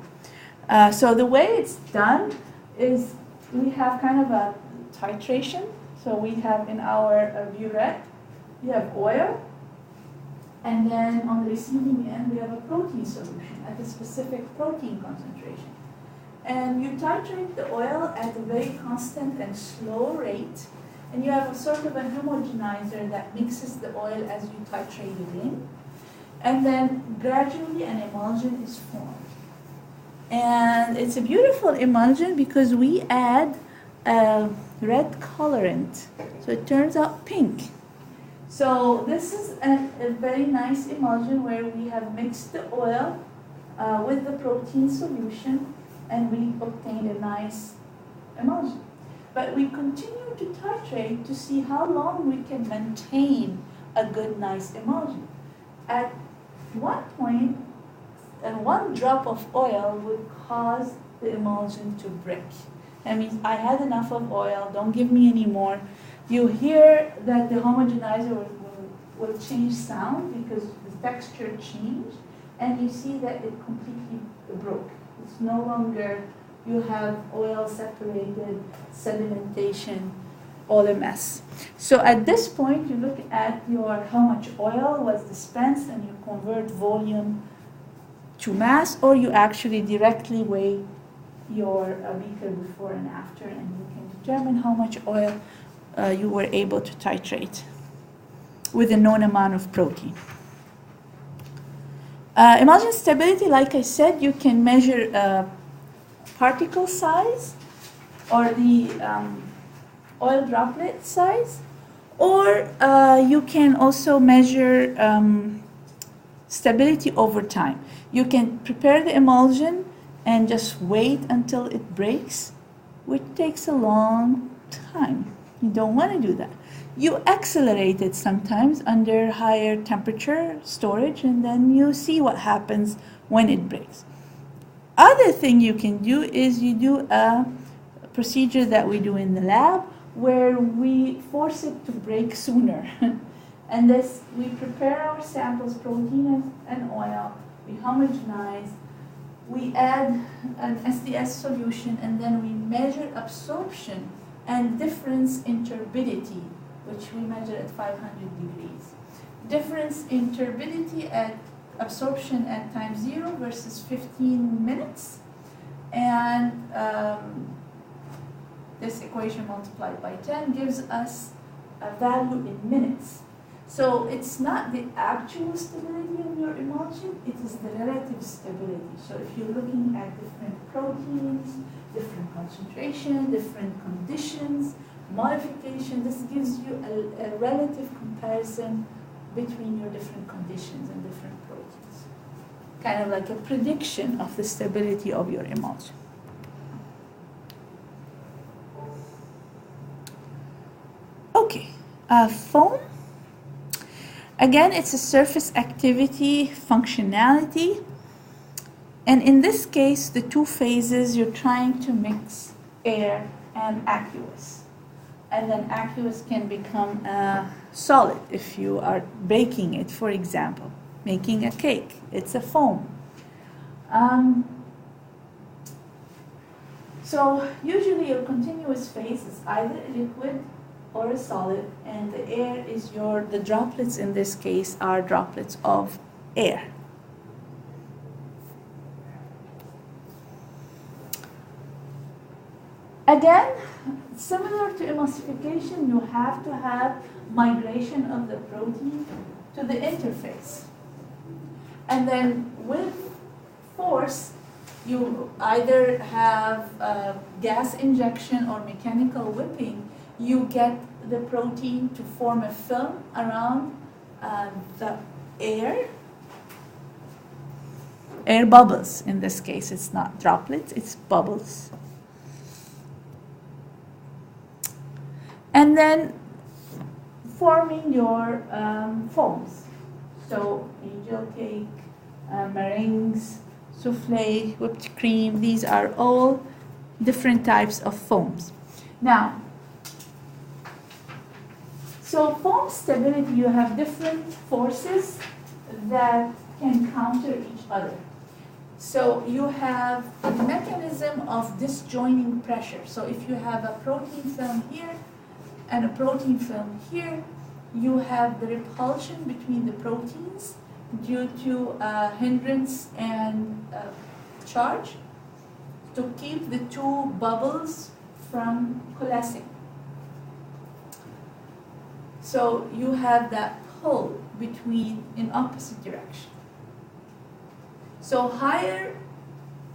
So the way it's done is we have kind of a titration. So we have in our burette, we have oil, and then on the receiving end we have a protein solution at a specific protein concentration. And you titrate the oil at a very constant and slow rate, and you have a sort of a homogenizer that mixes the oil as you titrate it in, and then gradually an emulsion is formed. And it's a beautiful emulsion because we add a red colorant, so it turns out pink. So this is a very nice emulsion where we have mixed the oil with the protein solution, and we obtained a nice emulsion. But we continue to titrate to see how long we can maintain a good, nice emulsion. At one point, and 1 drop of oil would cause the emulsion to break. That means I had enough of oil, don't give me any more. You hear that the homogenizer will change sound because the texture changed, and you see that it completely broke. It's no longer, you have oil separated, sedimentation, all a mess. So at this point, you look at how much oil was dispensed, and you convert volume to mass, or you actually directly weigh your beaker before and after, and you can determine how much oil you were able to titrate with a known amount of protein. Emulsion stability, like I said, you can measure particle size or the oil droplet size, or you can also measure stability over time. You can prepare the emulsion and just wait until it breaks, which takes a long time. You don't want to do that. You accelerate it sometimes under higher temperature storage, and then you see what happens when it breaks. Other thing you can do is you do a procedure that we do in the lab where we force it to break sooner. And this, we prepare our samples, protein and oil, we homogenize, we add an SDS solution, and then we measure absorption and difference in turbidity which we measure at 500 degrees. Difference in turbidity at absorption at time 0 versus 15 minutes. And this equation multiplied by 10 gives us a value in minutes. So it's not the actual stability of your emulsion, it is the relative stability. So if you're looking at different proteins, different concentration, different conditions, modification, this gives you a relative comparison between your different conditions and different proteins. Kind of like a prediction of the stability of your emulsion. Okay, foam. Again, it's a surface activity functionality. And in this case, the two phases, you're trying to mix air and aqueous. And then aqueous can become solid if you are baking it, for example, making a cake. It's a foam. So usually your continuous phase is either a liquid or a solid, and the air is the droplets in this case are droplets of air. Again, similar to emulsification, you have to have migration of the protein to the interface. And then with force, you either have gas injection or mechanical whipping, you get the protein to form a film around the air bubbles. In this case, it's not droplets, it's bubbles. And then forming your foams. So angel cake, meringues, souffle, whipped cream, these are all different types of foams. Now, so foam stability, you have different forces that can counter each other. So you have a mechanism of disjoining pressure. So if you have a protein film here and a protein film here, you have the repulsion between the proteins due to hindrance and charge to keep the two bubbles from coalescing. So you have that pull between in opposite direction. So higher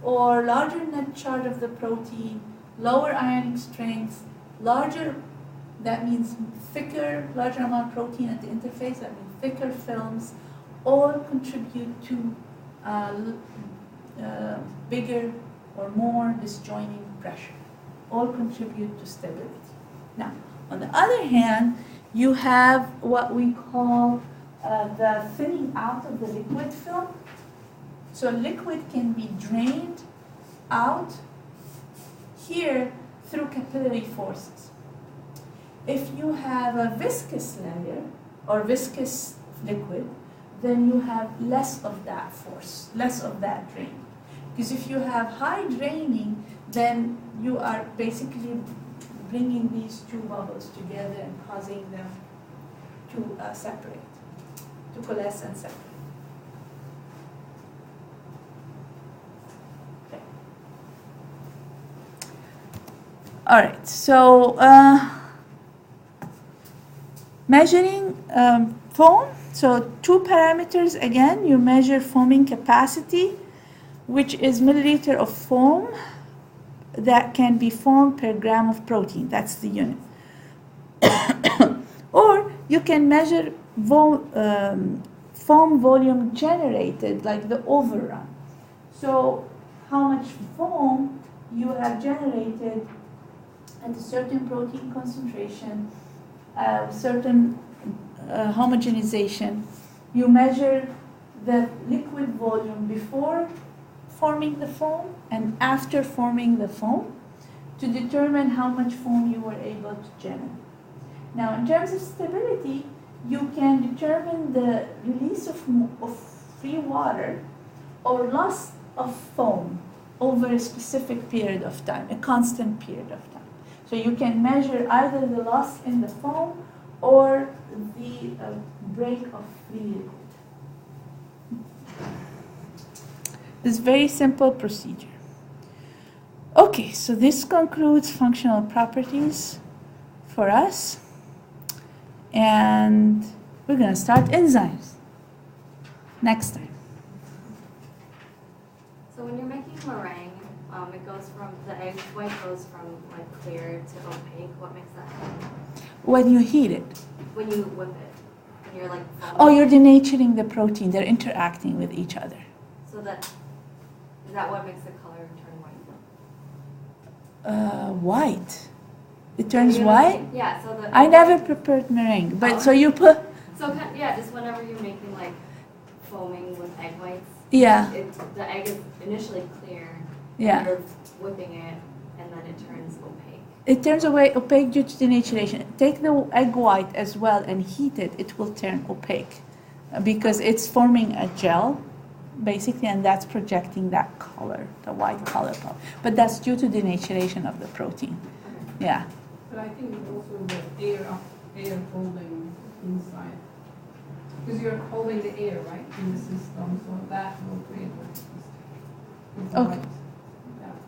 or larger net charge of the protein, lower ionic strength, larger, that means thicker, larger amount of protein at the interface, that means thicker films, all contribute to bigger or more disjoining pressure. All contribute to stability. Now, on the other hand, you have what we call the thinning out of the liquid film. So liquid can be drained out here through capillary forces. If you have a viscous layer or viscous liquid, then you have less of that force, less of that draining. Because if you have high draining, then you are basically bringing these two bubbles together and causing them to separate, to coalesce and separate. Okay. All right, so measuring foam. So two parameters again, you measure foaming capacity, which is milliliter of foam that can be formed per gram of protein. That's the unit. Or you can measure foam volume generated, like the overrun. So how much foam you have generated at a certain protein concentration, certain homogenization. You measure the liquid volume before forming the foam and after forming the foam to determine how much foam you were able to generate. Now, in terms of stability, you can determine the release of free water or loss of foam over a specific period of time, a constant period of time. So you can measure either the loss in the foam or the break of free liquid. This very simple procedure. Okay, so this concludes functional properties for us. And we're going to start enzymes next time. So when you're making meringue, it goes from, the egg white goes from like clear to opaque. What makes that happen? When you heat it. When you whip it, when you're like Oh, you're denaturing the protein. They're interacting with each other. So that, is that what makes the color turn white? White. It turns You know, white? Yeah, so the. I never prepared meringue, but Oh. so you put, So yeah, just whenever you're making like foaming with egg whites. yeah, The egg is initially clear. yeah. You're whipping it, and then it turns opaque. It turns opaque due to denaturation. Take the egg white as well and heat it, it will turn opaque because it's forming a gel, basically, and that's projecting that color, the white color. But that's due to denaturation of the protein. Yeah. But I think it's also the air holding inside. Because you're holding the air, right, in the system, so that will create a resistance. With the Okay. light.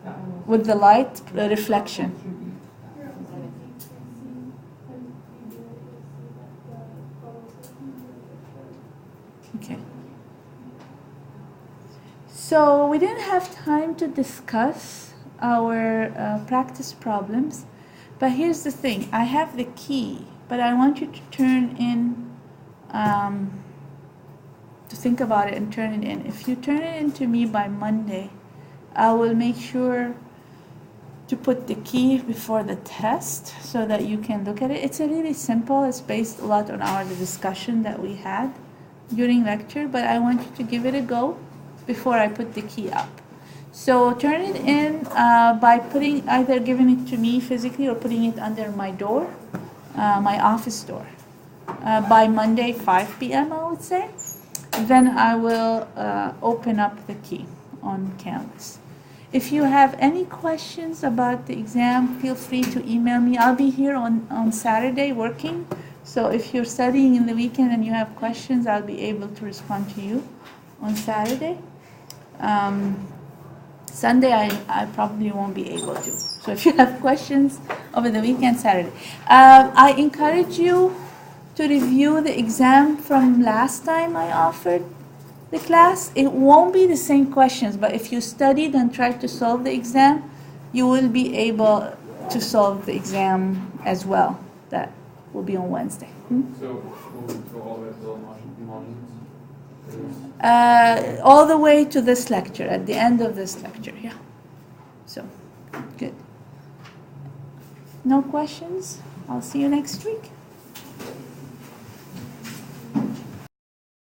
That will also With the light reflection. contribute. Okay. So we didn't have time to discuss our practice problems, but here's the thing. I have the key, but I want you to turn in, to think about it and turn it in. If you turn it in to me by Monday, I will make sure to put the key before the test so that you can look at it. It's a really simple. It's based a lot on the discussion that we had during lecture, but I want you to give it a go before I put the key up. So turn it in by either giving it to me physically or putting it under my door, my office door, by Monday 5 p.m. I would say. Then I will open up the key on Canvas. If you have any questions about the exam, feel free to email me. I'll be here on Saturday working. So if you're studying in the weekend and you have questions, I'll be able to respond to you on Saturday. Sunday, I probably won't be able to. So if you have questions over the weekend, Saturday. I encourage you to review the exam from last time I offered the class. It won't be the same questions, but if you studied and tried to solve the exam, you will be able to solve the exam as well. That will be on Wednesday. So we'll go all the way to emulsions? All the way to this lecture, at the end of this lecture, yeah. So, good. No questions? I'll see you next week.